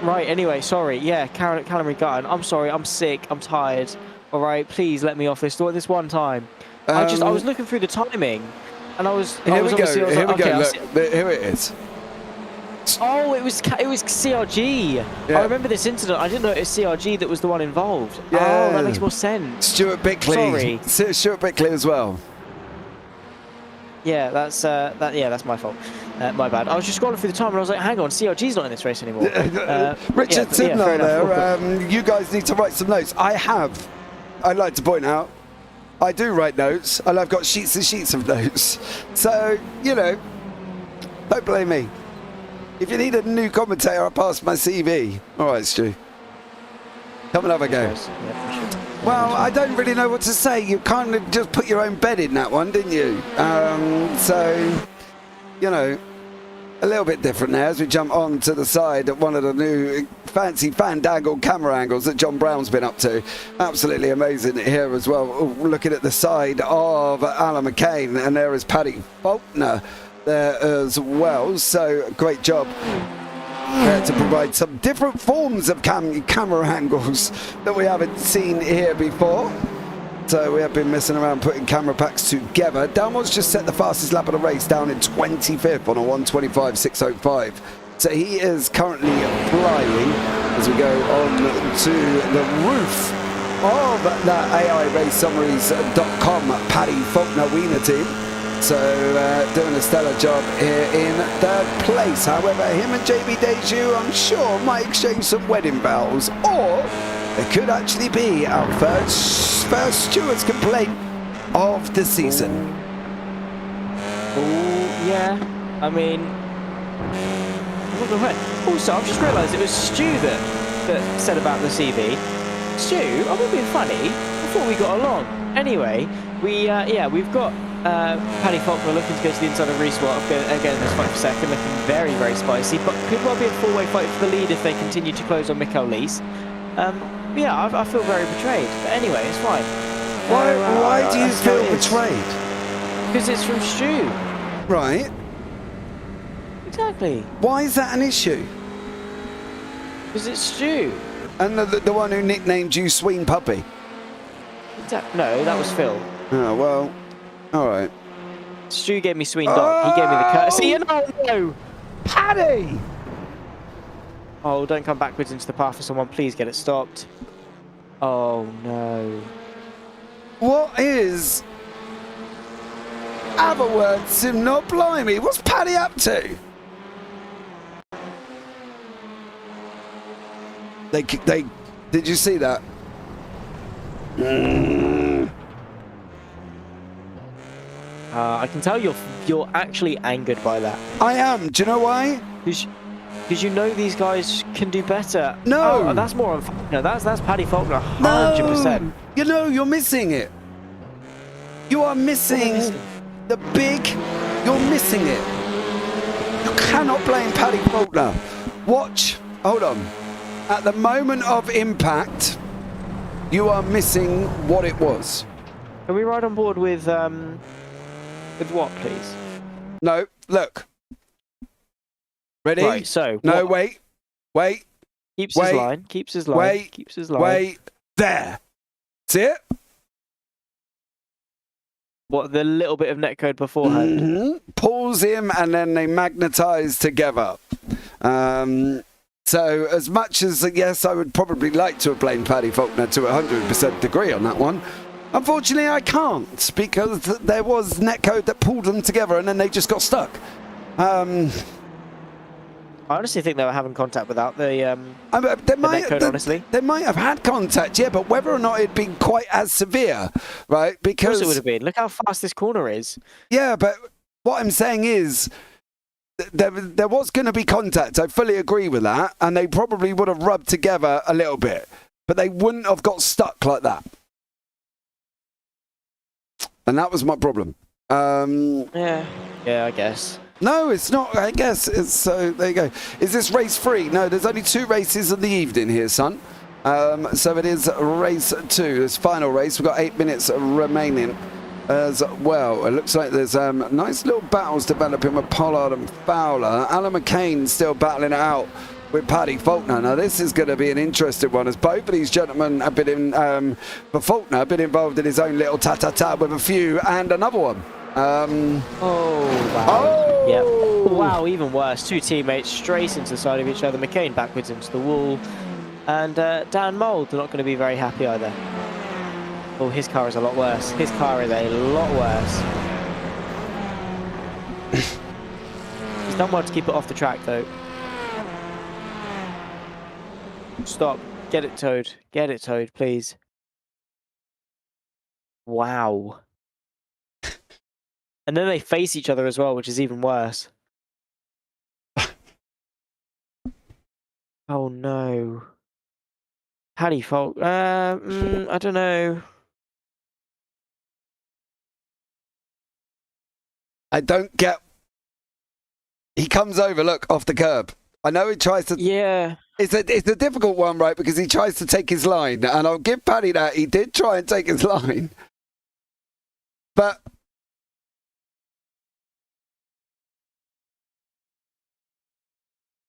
Right, anyway, sorry. Yeah, Callum Garton. I'm sorry, I'm sick, I'm tired. All right, please let me off this one time. I was looking through the timing, and Here we go. Look, here it is. Oh, it was CRG. Yeah. I remember this incident. I didn't know it was CRG that was the one involved. Yeah. Oh, that makes more sense. Stuart Bickley. Sorry. Stuart Bickley as well. Yeah, that's my fault. My bad. I was just scrolling through the time and I was like, hang on, CRG's not in this race anymore. Richard Tidnar there, you guys need to write some notes. I'd like to point out, I do write notes, and I've got sheets and sheets of notes. So, you know, don't blame me. If you need a new commentator, I'll pass my CV. All right, Stu. Come and have a go. Yeah, for sure. Well, I don't really know what to say. You kind of just put your own bed in that one, didn't you? So, you know, a little bit different now as we jump on to the side at one of the new fancy fandangled camera angles that John Brown's been up to. Absolutely amazing here as well. Looking at the side of Alan McCain, and there is Paddy Faulkner there as well. So, great job. To provide some different forms of camera angles that we haven't seen here before. So we have been messing around putting camera packs together. Dalmore's just set the fastest lap of the race down in 25th on a 1:25.605. So he is currently flying as we go on to the roof of the AIRaceSummaries.com Paddy Faulkner Wiener team. So doing a stellar job here in third place. However, him and JB Deju, I'm sure, might exchange some wedding vows, or it could actually be our first stewards complaint of the season. Oh yeah, I mean, also I've just realised it was Stu that said about the CV. Stu, I'm not being funny. I thought we got along. Anyway, we've got Paddy Faulkner looking to go to the inside of Reswat again this fight for second, looking very, very spicy, but could well be a four-way fight for the lead if they continue to close on Mikael Lees. Yeah, I feel very betrayed, but anyway, it's fine. Why do you feel betrayed? Because it's from Stu. Right. Exactly. Why is that an issue? Because it's Stu. And the one who nicknamed you Sween Puppy? No, that was Phil. Oh, well, all right. Stu gave me Sween Dog. He gave me the courtesy. No! Paddy! Oh, don't come backwards into the path for someone. Please get it stopped. Oh, no. What is... Other words, not blimey. What's Paddy up to? They did you see that? I can tell you're actually angered by that. I am. Do you know why? Because you know these guys can do better. No, that's more on. No, that's Paddy Faulkner. 100%. No, you know you're missing it. You are missing the big. You're missing it. You cannot blame Paddy Faulkner. Watch. Hold on. At the moment of impact, you are missing what it was. Can we ride on board with what, please? No, look. Ready? Right, so... No, wait. Keeps his line. Keeps his line. Wait. There. See it? What, the little bit of netcode beforehand? Mm-hmm. Pulls him and then they magnetize together. So as much as, yes, I would probably like to have blamed Paddy Faulkner to 100% degree on that one, unfortunately I can't, because there was netcode that pulled them together and then they just got stuck. I honestly think they were having contact without the They honestly. They might have had contact, yeah, but whether or not it'd been quite as severe, right? Because Of course it would have been. Look how fast this corner is. Yeah, but what I'm saying is there was going to be contact. I fully agree with that, and they probably would have rubbed together a little bit, but they wouldn't have got stuck like that. And that was my problem. Yeah, I guess. No, it's not. I guess it's so. There you go. Is this race free? No, there's only 2 races in the evening here, son. So it is race 2. This final race. We've got 8 minutes remaining as well. It looks like there's nice little battles developing with Pollard and Fowler. Alan McCain still battling it out with Paddy Faulkner. Now this is going to be an interesting one, as both of these gentlemen have been in, for Faulkner, been involved in his own little ta-ta-ta with a few and another one. Oh, wow. Oh! Yep. Wow, even worse. 2 teammates straight into the side of each other. McCain backwards into the wall. And Dan Mould not going to be very happy either. Oh, his car is a lot worse. His car is a lot worse. He's done well to keep it off the track, though. Stop. Get it towed. Get it towed, please. Wow. And then they face each other as well, which is even worse. Oh no. Paddy Faulkner. I don't know. I don't get. He comes over, look, off the curb. I know he tries to. Yeah. It's a difficult one, right? Because he tries to take his line, and I'll give Paddy that. He did try and take his line, but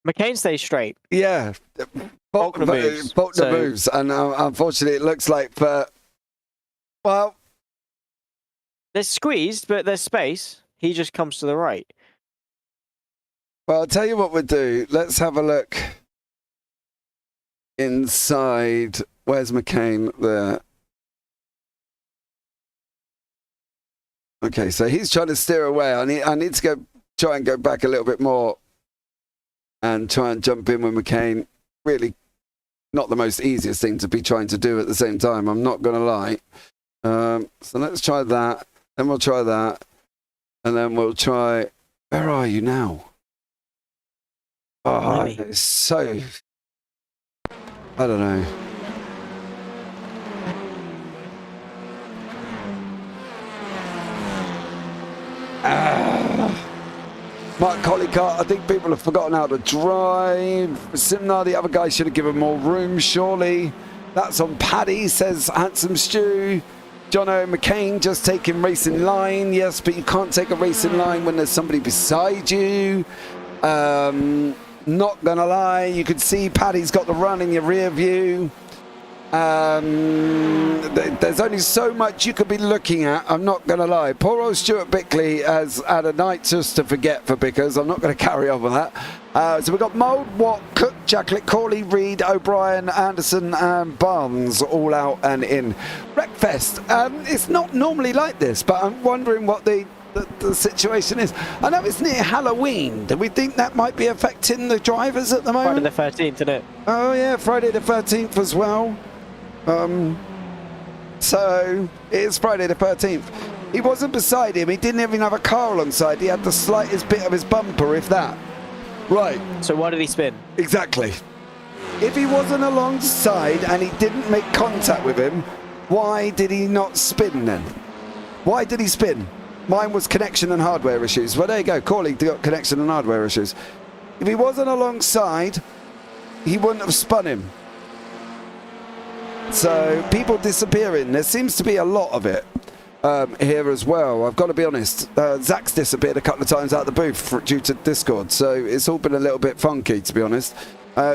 McCain stays straight. yeah, Faulkner moves. Faulkner moves, and unfortunately, it looks like well, they're squeezed, but there's space. He just comes to the right. Well, I'll tell you what we'll do. Let's have a look inside. Where's McCain? There. Okay, so he's trying to steer away. I need to try and go back a little bit more and try and jump in with McCain. Really not the most easiest thing to be trying to do at the same time. I'm not going to lie. So let's try that. Then we'll try that. And then we'll try... Where are you now? Oh, it's so... I don't know. Mark Collicott, I think people have forgotten how to drive. Simnar, the other guy should have given more room, surely. That's on Paddy, says Handsome Stew. Jono McCain just taking racing line. Yes, but you can't take a racing line when there's somebody beside you. Not gonna lie, you could see Paddy's got the run in your rear view. There's only so much you could be looking at. I'm not gonna lie. Poor old Stuart Bickley has had a night just to forget for Bickers. I'm not gonna carry on with that. So we've got Mould, Watt, Cook, Jacklet, Corley, Reed, O'Brien, Anderson and Barnes all out and in. Wreckfest. It's not normally like this, but I'm wondering what the situation is. I know it's near Halloween. Do we think that might be affecting the drivers at the moment? Friday the 13th, isn't it? Oh yeah, Friday the 13th as well. So it's Friday the 13th. He wasn't beside him. He didn't even have a car alongside. He had the slightest bit of his bumper, if that. Right. So why did he spin? Exactly. If he wasn't alongside and he didn't make contact with him, why did he not spin then? Why did he spin? Mine was connection and hardware issues. Well, there you go. Corley got connection and hardware issues. If he wasn't alongside, he wouldn't have spun him. So people disappearing. There seems to be a lot of it here as well. I've got to be honest. Zach's disappeared a couple of times out of the booth due to Discord. So it's all been a little bit funky, to be honest.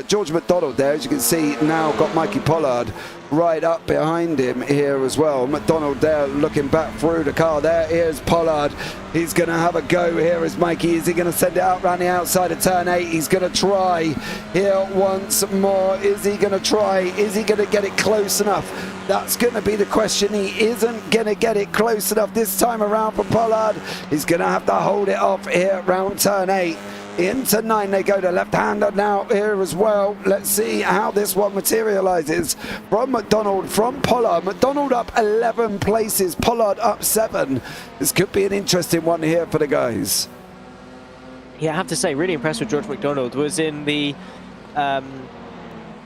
George McDonald there, as you can see, now got Mikey Pollard right up behind him here as well. McDonald there looking back through the car there. Here's Pollard. He's going to have a go here as Mikey. Is he going to send it out around the outside of turn 8? He's going to try here once more. Is he going to try? Is he going to get it close enough? That's going to be the question. He isn't going to get it close enough this time around for Pollard. He's going to have to hold it off here around turn 8. Into 9 they go. The left-hander now here as well. Let's see how this one materializes. From McDonald, from Pollard. McDonald up 11 places, Pollard up 7. This could be an interesting one here for the guys. Yeah, I have to say, really impressed with George McDonald. Was in the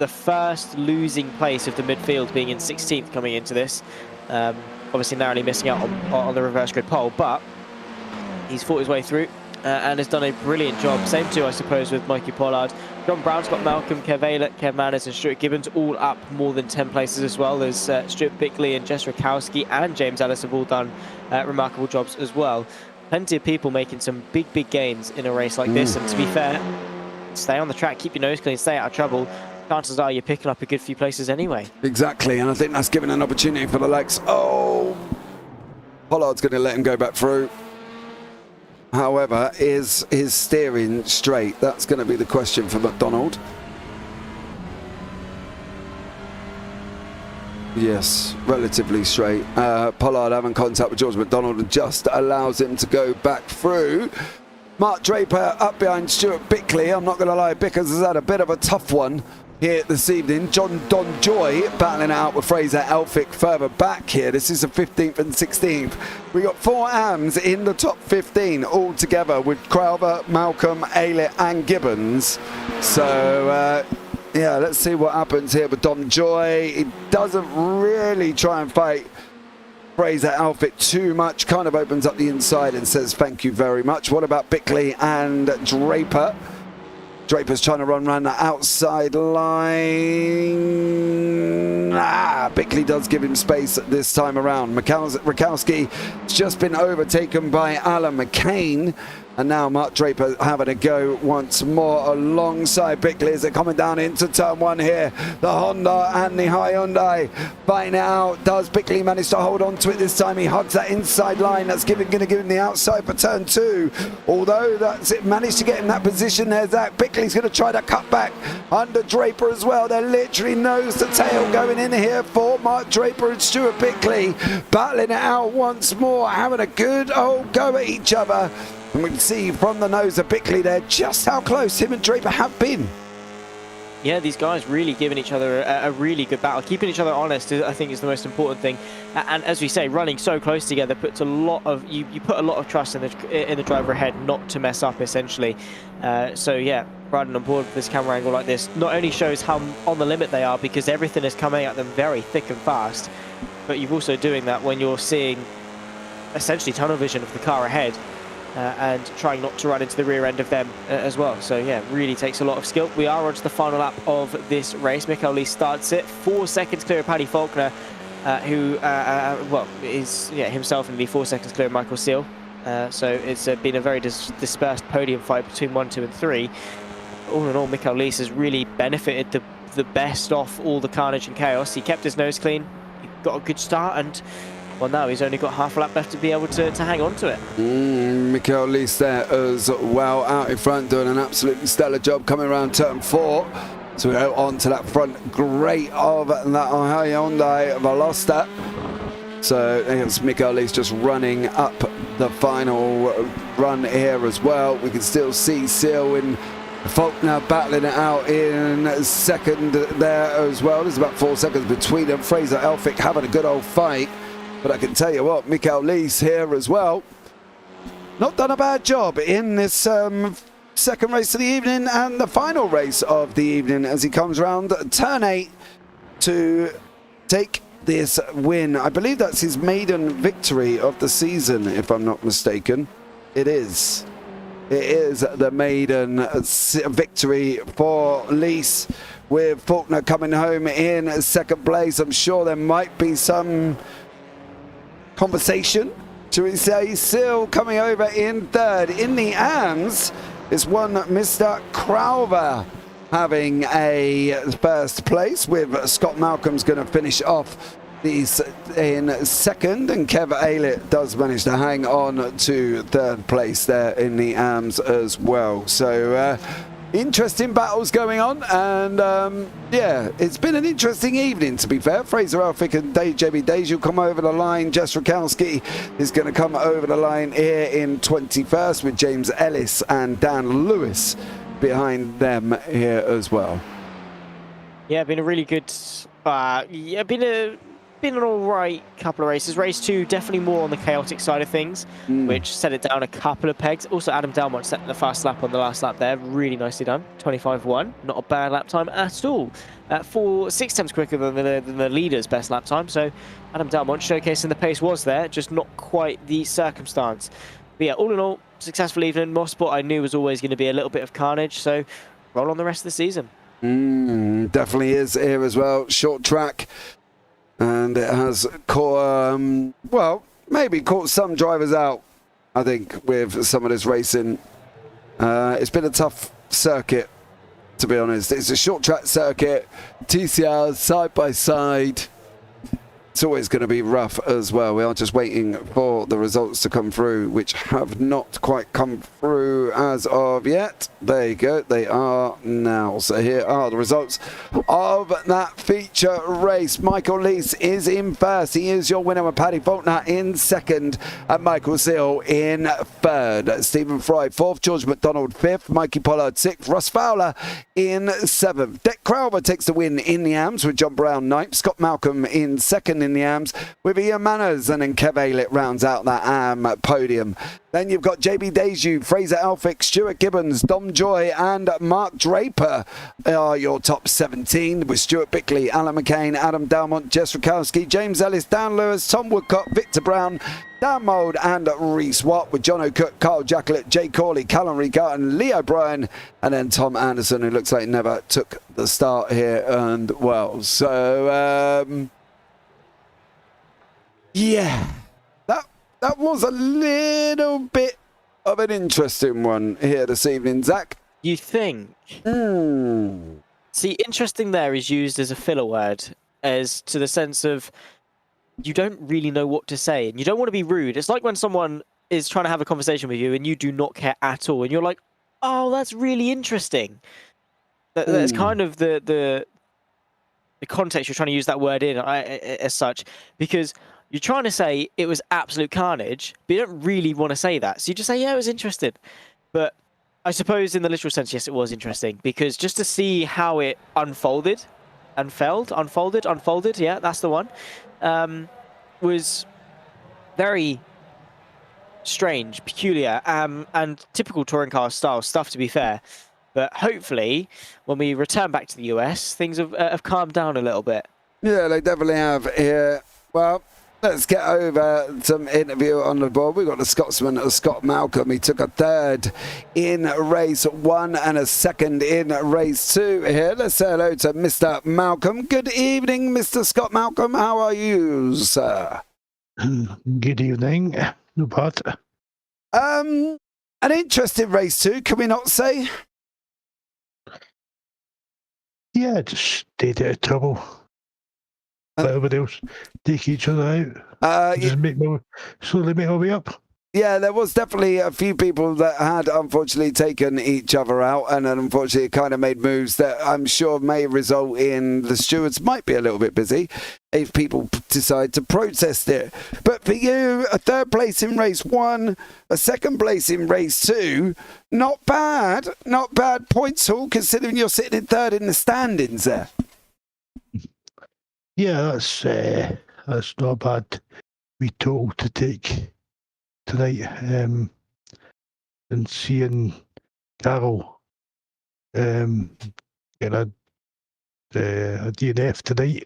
first losing place of the midfield, being in 16th coming into this. Obviously narrowly missing out on the reverse grid pole, but he's fought his way through and has done a brilliant job. Same too, I suppose, with Mikey Pollard. John Brown's got Malcolm, Kev Aylett, Kev Manners and Stuart Gibbons all up more than 10 places as well. There's Stuart Bickley and Jess Rakowski and James Ellis have all done remarkable jobs as well. Plenty of people making some big gains in a race like this, and to be fair, stay on the track, keep your nose clean, stay out of trouble. Chances are you're picking up a good few places anyway. Exactly, and I think that's given an opportunity for the likes. Oh, Pollard's going to let him go back through. However, is his steering straight? That's going to be the question for McDonald. Yes, relatively straight. Pollard having contact with George McDonald and just allows him to go back through. Mark Draper up behind Stuart Bickley. I'm not going to lie, Bickers has had a bit of a tough one here this evening. Don Joy battling out with Fraser Elphick further back here. This is the 15th and 16th. We got 4 AMs in the top 15 all together with Crowther, Malcolm, Aylett and Gibbons. So yeah, let's see what happens here with Don Joy. He doesn't really try and fight Fraser Elphick too much, kind of opens up the inside and says thank you very much. What about Bickley and Draper? Draper's trying to run around the outside line. Bickley does give him space this time around. Rakowski's just been overtaken by Alan McCain. And now Mark Draper having a go once more alongside Bickley as they're coming down into turn 1 here. The Honda and the Hyundai fighting it out. Does Bickley manage to hold on to it this time? He hugs that inside line. That's going to give him the outside for turn 2. Although that's it, managed to get in that position there, Zach. Bickley's going to try to cut back under Draper as well. They're literally nose to tail going in here for Mark Draper and Stuart Bickley. Battling it out once more, having a good old go at each other. And we can see from the nose of Bickley there just how close him and Draper have been. Yeah, these guys really giving each other a really good battle. Keeping each other honest, I think, is the most important thing. And as we say, running so close together puts a lot of you put a lot of trust in the driver ahead not to mess up, essentially. So yeah, riding on board with this camera angle like this not only shows how on the limit they are, because everything is coming at them very thick and fast, but you're also doing that when you're seeing essentially tunnel vision of the car ahead. And trying not to run into the rear end of them as well. So yeah, really takes a lot of skill. We are on to the final lap of this race. Mikael Lee starts it 4 seconds clear of Paddy Faulkner, who is himself nearly 4 seconds clear of Michael Seal. So it's been a very dispersed podium fight between 1, 2 and 3. All in all, Mikael Lee has really benefited the best off all the carnage and chaos. He kept his nose clean, he got a good start, and well, now he's only got half a lap left to be able to hang on to it. Mikael Lee there as well, out in front, doing an absolutely stellar job coming around turn 4. So we go on to that front grate of that Hyundai Veloster. So it's Mikael Lee's just running up the final run here as well. We can still see Seal and Faulkner battling it out in second there as well. There's about 4 seconds between them. Fraser Elphick having a good old fight. But I can tell you what, Mikael Lee's here as well. Not done a bad job in this second race of the evening and the final race of the evening as he comes round turn 8 to take this win. I believe that's his maiden victory of the season, if I'm not mistaken. It is. It is the maiden victory for Lees, with Faulkner coming home in second place. I'm sure there might be some conversation, shall we say. Still coming over in third. In the AMS is one Mr. Crowther having a first place, with Scott Malcolm's going to finish off these in second, and Kev Aylett does manage to hang on to third place there in the AMS as well. So interesting battles going on, and yeah, it's been an interesting evening, to be fair. Fraser Elphick and JB Days will come over the line. Jess Rakowski is going to come over the line here in 21st with James Ellis and Dan Lewis behind them here as well. Yeah, been a really good, been an all right couple of races. Race 2, definitely more on the chaotic side of things, which set it down a couple of pegs. Also, Adam Dalmont set the fast lap on the last lap there. Really nicely done. 25.1. Not a bad lap time at all. 6 tenths quicker than the leader's best lap time. So Adam Dalmont showcasing the pace was there, just not quite the circumstance. But yeah, all in all, successful evening. Mosport I knew was always going to be a little bit of carnage. So roll on the rest of the season. Definitely is here as well. Short track. And it has caught, well, maybe caught some drivers out, I think, with some of this racing. It's been a tough circuit, to be honest. It's a short track circuit, TCR side by side. It's always going to be rough as well. We are just waiting for the results to come through, which have not quite come through as of yet. There you go. They are now. So here are the results of that feature race. Michael Lees is in first. He is your winner with Paddy Faulkner in second and Michael Seal in third. Stephen Fry fourth. George McDonald fifth. Mikey Pollard sixth. Russ Fowler in seventh. Dick Crowber takes the win in the AMS with John Brown ninth. Scott Malcolm in second in the AMS with Ian Manners, and then Kev Aylett rounds out that AM podium. Then you've got JB Deju, Fraser Elphick, Stuart Gibbons, Dom Joy and Mark Draper are your top 17 with Stuart Bickley, Alan McCain, Adam Dalmont, Jess Rakowski, James Ellis, Dan Lewis, Tom Woodcock, Victor Brown, Dan Mould and Reese Watt with John O'Cook, Carl Jacklett, Jay Corley, Callum Regarton, Leo Bryan and then Tom Anderson, who looks like never took the start here and well. So yeah, that was a little bit of an interesting one here this evening, Zach. You think? See, interesting there is used as a filler word, as to the sense of you don't really know what to say and you don't want to be rude. It's like when someone is trying to have a conversation with you and you do not care at all and you're like, oh, that's really interesting. That's kind of the context you're trying to use that word in as such, because you're trying to say it was absolute carnage, but you don't really want to say that. So you just say, yeah, it was interesting. But I suppose in the literal sense, yes, it was interesting, because just to see how it unfolded, yeah, that's the one, was very strange, peculiar, and typical touring car style stuff, to be fair. But hopefully, when we return back to the US, things have calmed down a little bit. Yeah, they definitely have here. Well, let's get over some interview on the board. We've got the Scotsman, Scott Malcolm. He took a third in race 1 and a second in race 2 here. Let's say hello to Mr. Malcolm. Good evening, Mr. Scott Malcolm. How are you, sir? Good evening. No bad. An interesting race 2, can we not say? Yeah, just stayed out of trouble. Let everybody else take each other out. Just slowly make our way up. Yeah, there was definitely a few people that had unfortunately taken each other out, and unfortunately kind of made moves that I'm sure may result in the stewards might be a little bit busy if people decide to protest it. But for you, a third place in race 1, a second place in race 2, not bad points haul considering you're sitting in third in the standings there. Yeah, that's not a bad wee total to take tonight. And seeing Carol get a DNF tonight,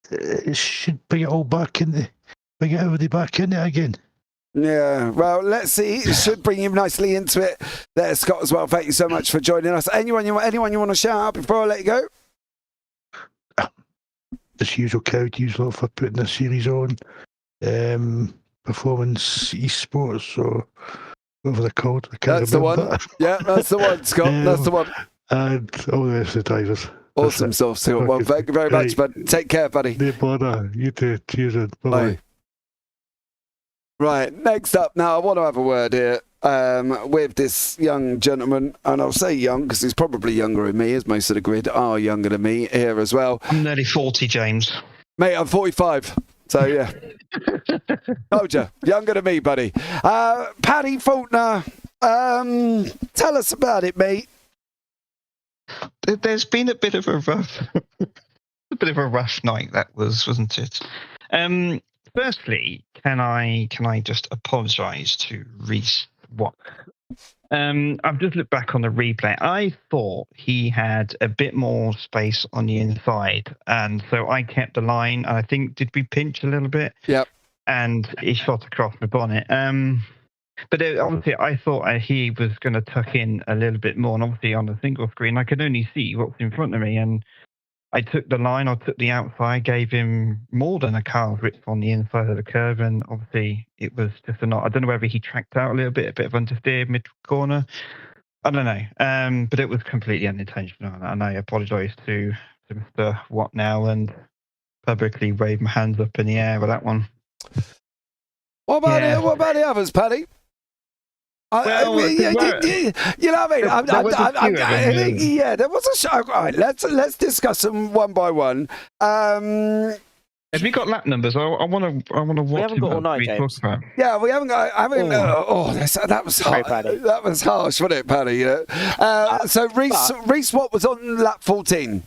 it should bring it all back in, bring everybody back in it again. Yeah, well, let's see. It should bring you nicely into it there, Scott, as well. Thank you so much for joining us. Anyone you want to shout out before I let you go? This usual crowd, usual for putting this series on. Performance esports or whatever they're called. That's the one. Yeah, that's the one, Scott. That's the one. And all the rest of the drivers. Awesome stuff, Scott. Well, thank you very much, but take care, buddy. No bother. You too. Cheers. Bye-bye. Right, next up now, I want to have a word here with this young gentleman, and I'll say young because he's probably younger than me, as most of the grid are younger than me here as well. I'm nearly 40, James. Mate, I'm 45. So, yeah. Told you. Younger than me, buddy. Paddy Faulkner, tell us about it, mate. There's been a bit of a rough night, that wasn't it? Firstly, can I just apologise to Reese Watt? I've just looked back on the replay. I thought he had a bit more space on the inside, and so I kept the line. And I think, did we pinch a little bit? Yep. And he shot across the bonnet. But obviously, I thought he was going to tuck in a little bit more. And obviously, on the single screen, I could only see what's in front of me. And I took the line, I took the outside, gave him more than a car's width on the inside of the curve. And obviously, it was just a knot. I don't know whether he tracked out a little bit, a bit of understeer mid-corner. I don't know. But it was completely unintentional. And I apologise to Mr. Watt now and publicly wave my hands up in the air with that one. What about the others, Paddy? You know what I mean? Yeah, there was a show. Right, let's discuss them one by one. Have you got lap numbers? I want to watch. We haven't got all night, James. Yeah, we haven't got. That was harsh. That was harsh, wasn't it, Paddy? So Reese, what was on lap 14?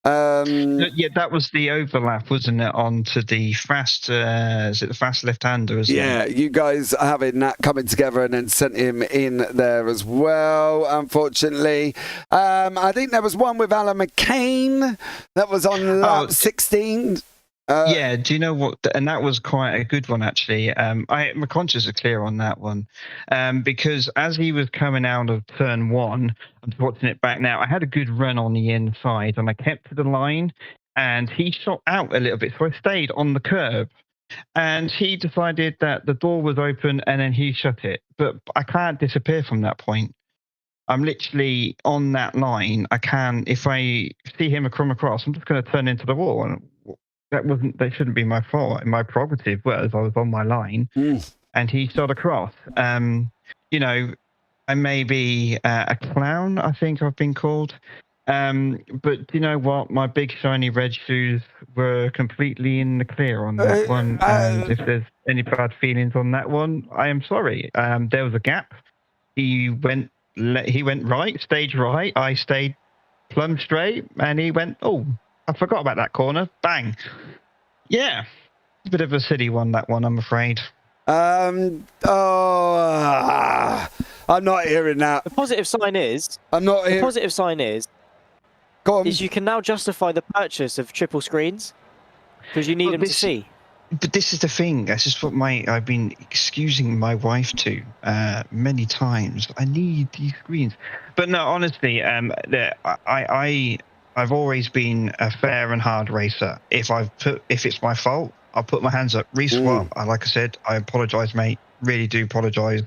Yeah, that was the overlap, wasn't it? Onto the fast, is it the fast left-hander? Yeah, you guys having that coming together and then sent him in there as well. Unfortunately, I think there was one with Alan McCain that was on lap 16. Yeah, do you know what? And that was quite a good one, actually. My conscience is clear on that one, because as he was coming out of turn one, I'm just watching it back now. I had a good run on the inside, and I kept to the line, and he shot out a little bit, so I stayed on the curb. And he decided that the door was open, and then he shut it. But I can't disappear from that point. I'm literally on that line. I can, if I see him come across, I'm just going to turn into the wall. And that shouldn't be my fault. My prerogative was I was on my line and he shot across. You know, I may be a clown, I think I've been called. But you know what? My big shiny red shoes were completely in the clear on that one. And if there's any bad feelings on that one, I am sorry. There was a gap. He went right, stage right. I stayed plumb straight, and he went, oh, I forgot about that corner. Bang. Yeah. A bit of a silly one, that one, I'm afraid. I'm not hearing that. The positive sign is... I'm not hearing... The positive sign is you can now justify the purchase of triple screens because you need them to see. But this is the thing. This is what I've been excusing my wife to many times. I need these screens. But no, honestly, I've always been a fair and hard racer. If it's my fault, I'll put my hands up. Reese, like I said, I apologise, mate. Really do apologise.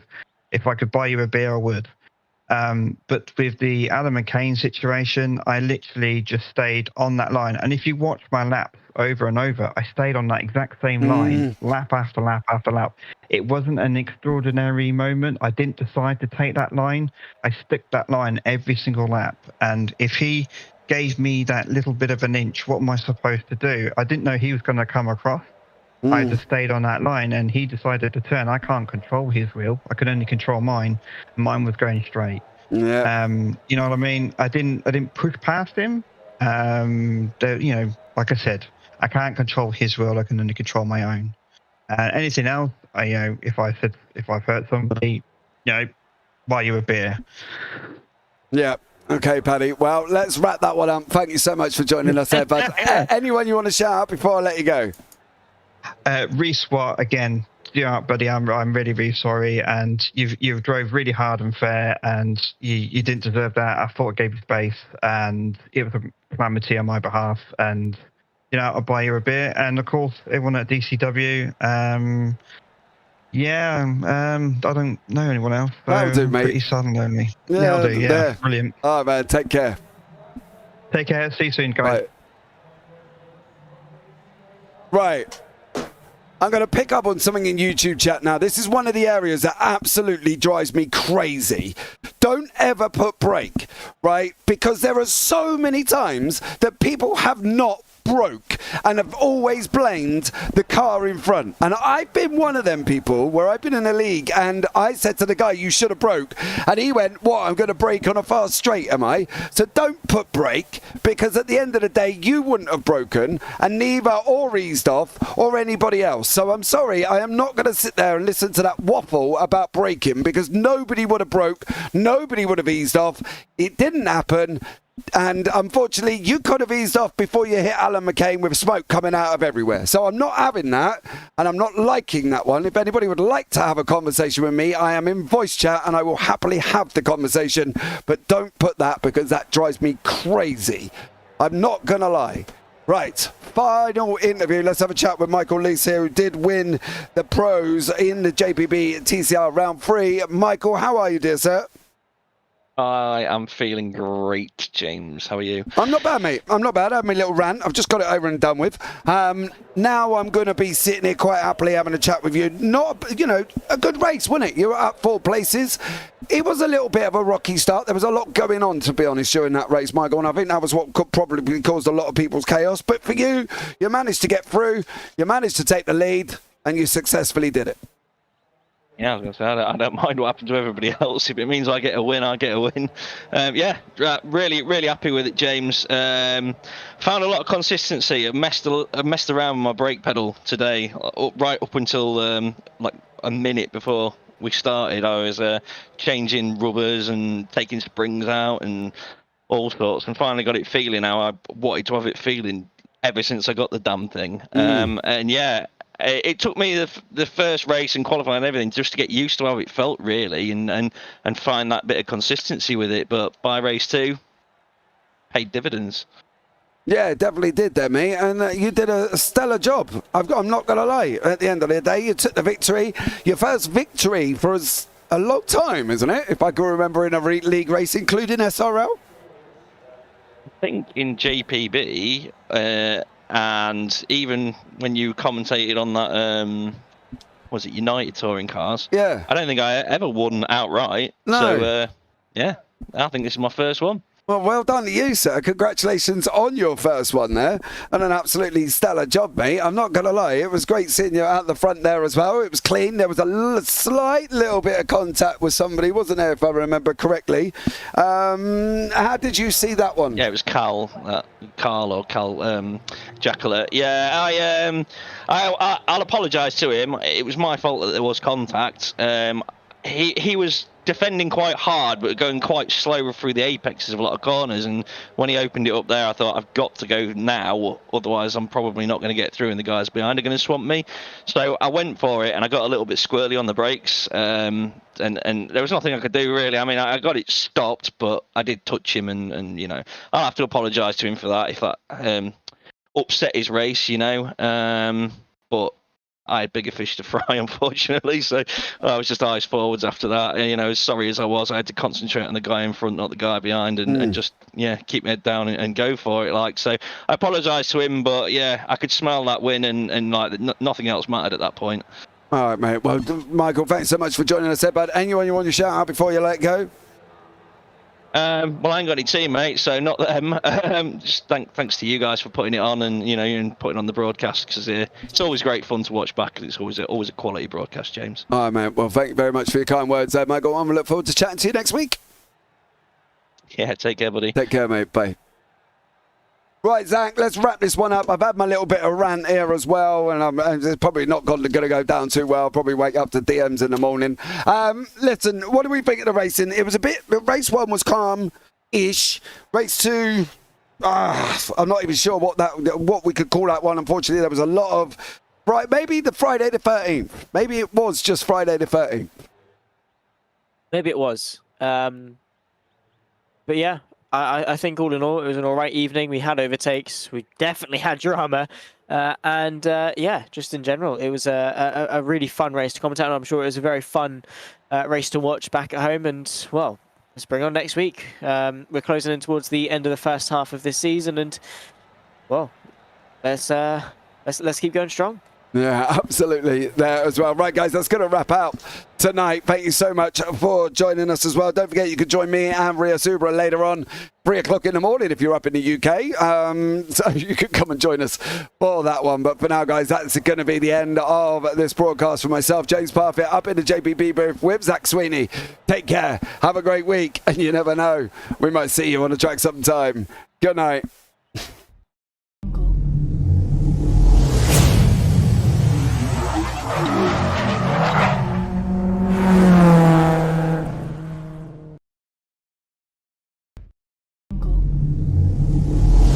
If I could buy you a beer, I would. But with the Alan McCain situation, I literally just stayed on that line. And if you watch my laps over and over, I stayed on that exact same line, lap after lap after lap. It wasn't an extraordinary moment. I didn't decide to take that line. I stuck that line every single lap. And if he gave me that little bit of an inch, what am I supposed to do? I didn't know he was going to come across. I just stayed on that line, and he decided to turn. I can't control his wheel. I can only control mine. Mine was going straight. Yeah. You know what I mean? I didn't push past him. You know, like I said, I can't control his wheel. I can only control my own. Anything else, if I've hurt somebody, you know, buy you a beer. Yeah. Okay, Paddy. Well, let's wrap that one up. Thank you so much for joining us there, bud. Anyone you want to shout out before I let you go? Reese Watt, again, yeah, buddy, I'm really, really sorry, and you've drove really hard and fair, and you didn't deserve that. I thought I gave you space, and it was a calamity on my behalf, and you know, I'll buy you a beer, and of course, everyone at DCW. I don't know anyone else. So that'll do, mate. Pretty sad and lonely. Yeah, I'll do. Yeah, brilliant. All right, man. Take care. Take care. See you soon, guys. Right. I'm going to pick up on something in YouTube chat now. This is one of the areas that absolutely drives me crazy. Don't ever put brake, right? Because there are so many times that people have not broke and have always blamed the car in front. And I've been one of them people where I've been in a league and I said to the guy, you should have broke. And he went, what, I'm going to brake on a fast straight, am I? So don't put brake, because at the end of the day, you wouldn't have broken, and neither or eased off or anybody else. So I'm sorry, I am not going to sit there and listen to that waffle about braking, because nobody would have broke, nobody would have eased off. It didn't happen. And unfortunately, you could have eased off before you hit Alan McCain with smoke coming out of everywhere. So I'm not having that, and I'm not liking that one. If anybody would like to have a conversation with me, I am in voice chat, and I will happily have the conversation. But don't put that, because that drives me crazy. I'm not going to lie. Right, final interview. Let's have a chat with Michael Lees here, who did win the pros in the JPB TCR round 3. Michael, how are you, dear sir? I am feeling great, James. How are you? I'm not bad, mate. I'm not bad. I had my little rant. I've just got it over and done with. Now I'm going to be sitting here quite happily having a chat with you. Not, you know, a good race, wasn't it? You were up 4 places. It was a little bit of a rocky start. There was a lot going on, to be honest, during that race, Michael, and I think that was what could probably caused a lot of people's chaos. But for you, you managed to get through. You managed to take the lead, and you successfully did it. Yeah, I was going to say, I don't mind what happened to everybody else. If it means I get a win, I get a win. Yeah, really, really happy with it, James. Found a lot of consistency. I messed around with my brake pedal today, right up until like a minute before we started. I was changing rubbers and taking springs out and all sorts, and finally got it feeling how I wanted to have it feeling ever since I got the damn thing. And yeah, it took me the first race and qualifying and everything just to get used to how it felt, really, and find that bit of consistency with it. But by race 2, paid dividends. Yeah, it definitely did there, mate. And you did a stellar job. I'm not going to lie. At the end of the day, you took the victory. Your first victory for a long time, isn't it? If I can remember, in a league race, including SRL. I think in JPB, and even when you commentated on that, was it United Touring Cars? Yeah. I don't think I ever won outright. No. So, yeah, I think this is my first one. Well done to you, sir. Congratulations on your first one there. And an absolutely stellar job, mate. I'm not going to lie. It was great seeing you out the front there as well. It was clean. There was a slight little bit of contact with somebody, wasn't there, if I remember correctly? How did you see that one? Yeah, it was Cal Jackler. Yeah, I'll apologise to him. It was my fault that there was contact. He was defending quite hard, but going quite slow through the apexes of a lot of corners, and when he opened it up there, I thought, I've got to go now, otherwise I'm probably not going to get through and the guys behind are going to swamp me. So I went for it, and I got a little bit squirrely on the brakes, and there was nothing I could do, really. I mean, I got it stopped, but I did touch him, and you know, I'll have to apologise to him for that if that upset his race, you know, but I had bigger fish to fry, unfortunately, so I was just eyes forwards after that. You know, as sorry as I was, I had to concentrate on the guy in front, not the guy behind, and just, yeah, keep my head down and go for it. Like, so I apologise to him, but yeah, I could smell that win, and like nothing else mattered at that point. All right, mate. Well, Michael, thanks so much for joining us there, bud. Anyone you want to shout out before you let go? Well, I ain't got any teammates, so not them. Just thanks to you guys for putting it on, and you know, and putting on the broadcast, because it's always great fun to watch back, and it's always a quality broadcast, James. All right, mate. Well, thank you very much for your kind words there, Michael. I look forward to chatting to you next week. Yeah, take care, buddy. Take care, mate. Bye. Right, Zach, let's wrap this one up. I've had my little bit of rant here as well, and it's probably not going to go down too well. I'll probably wake up to DMs in the morning. Listen, what do we think of the racing? It was race 1 was calm-ish. Race 2, I'm not even sure what we could call that one. Unfortunately, there was a lot of, maybe the Friday the 13th. Maybe it was just Friday the 13th. Maybe it was. But yeah. I think all in all, it was an all right evening. We had overtakes. We definitely had drama. And yeah, just in general, it was a really fun race to commentate on. I'm sure it was a very fun race to watch back at home. And, well, let's bring on next week. We're closing in towards the end of the first half of this season. And, well, let's keep going strong. Yeah, absolutely there as well. Right, guys, that's going to wrap out tonight. Thank you so much for joining us as well. Don't forget, you can join me and Ria Subra later on, 3 o'clock in the morning if you're up in the UK. So you can come and join us for that one. But for now, guys, that's going to be the end of this broadcast for myself, James Parfitt, up in the JPB booth with Zach Sweeney. Take care. Have a great week. And you never know, we might see you on the track sometime. Good night.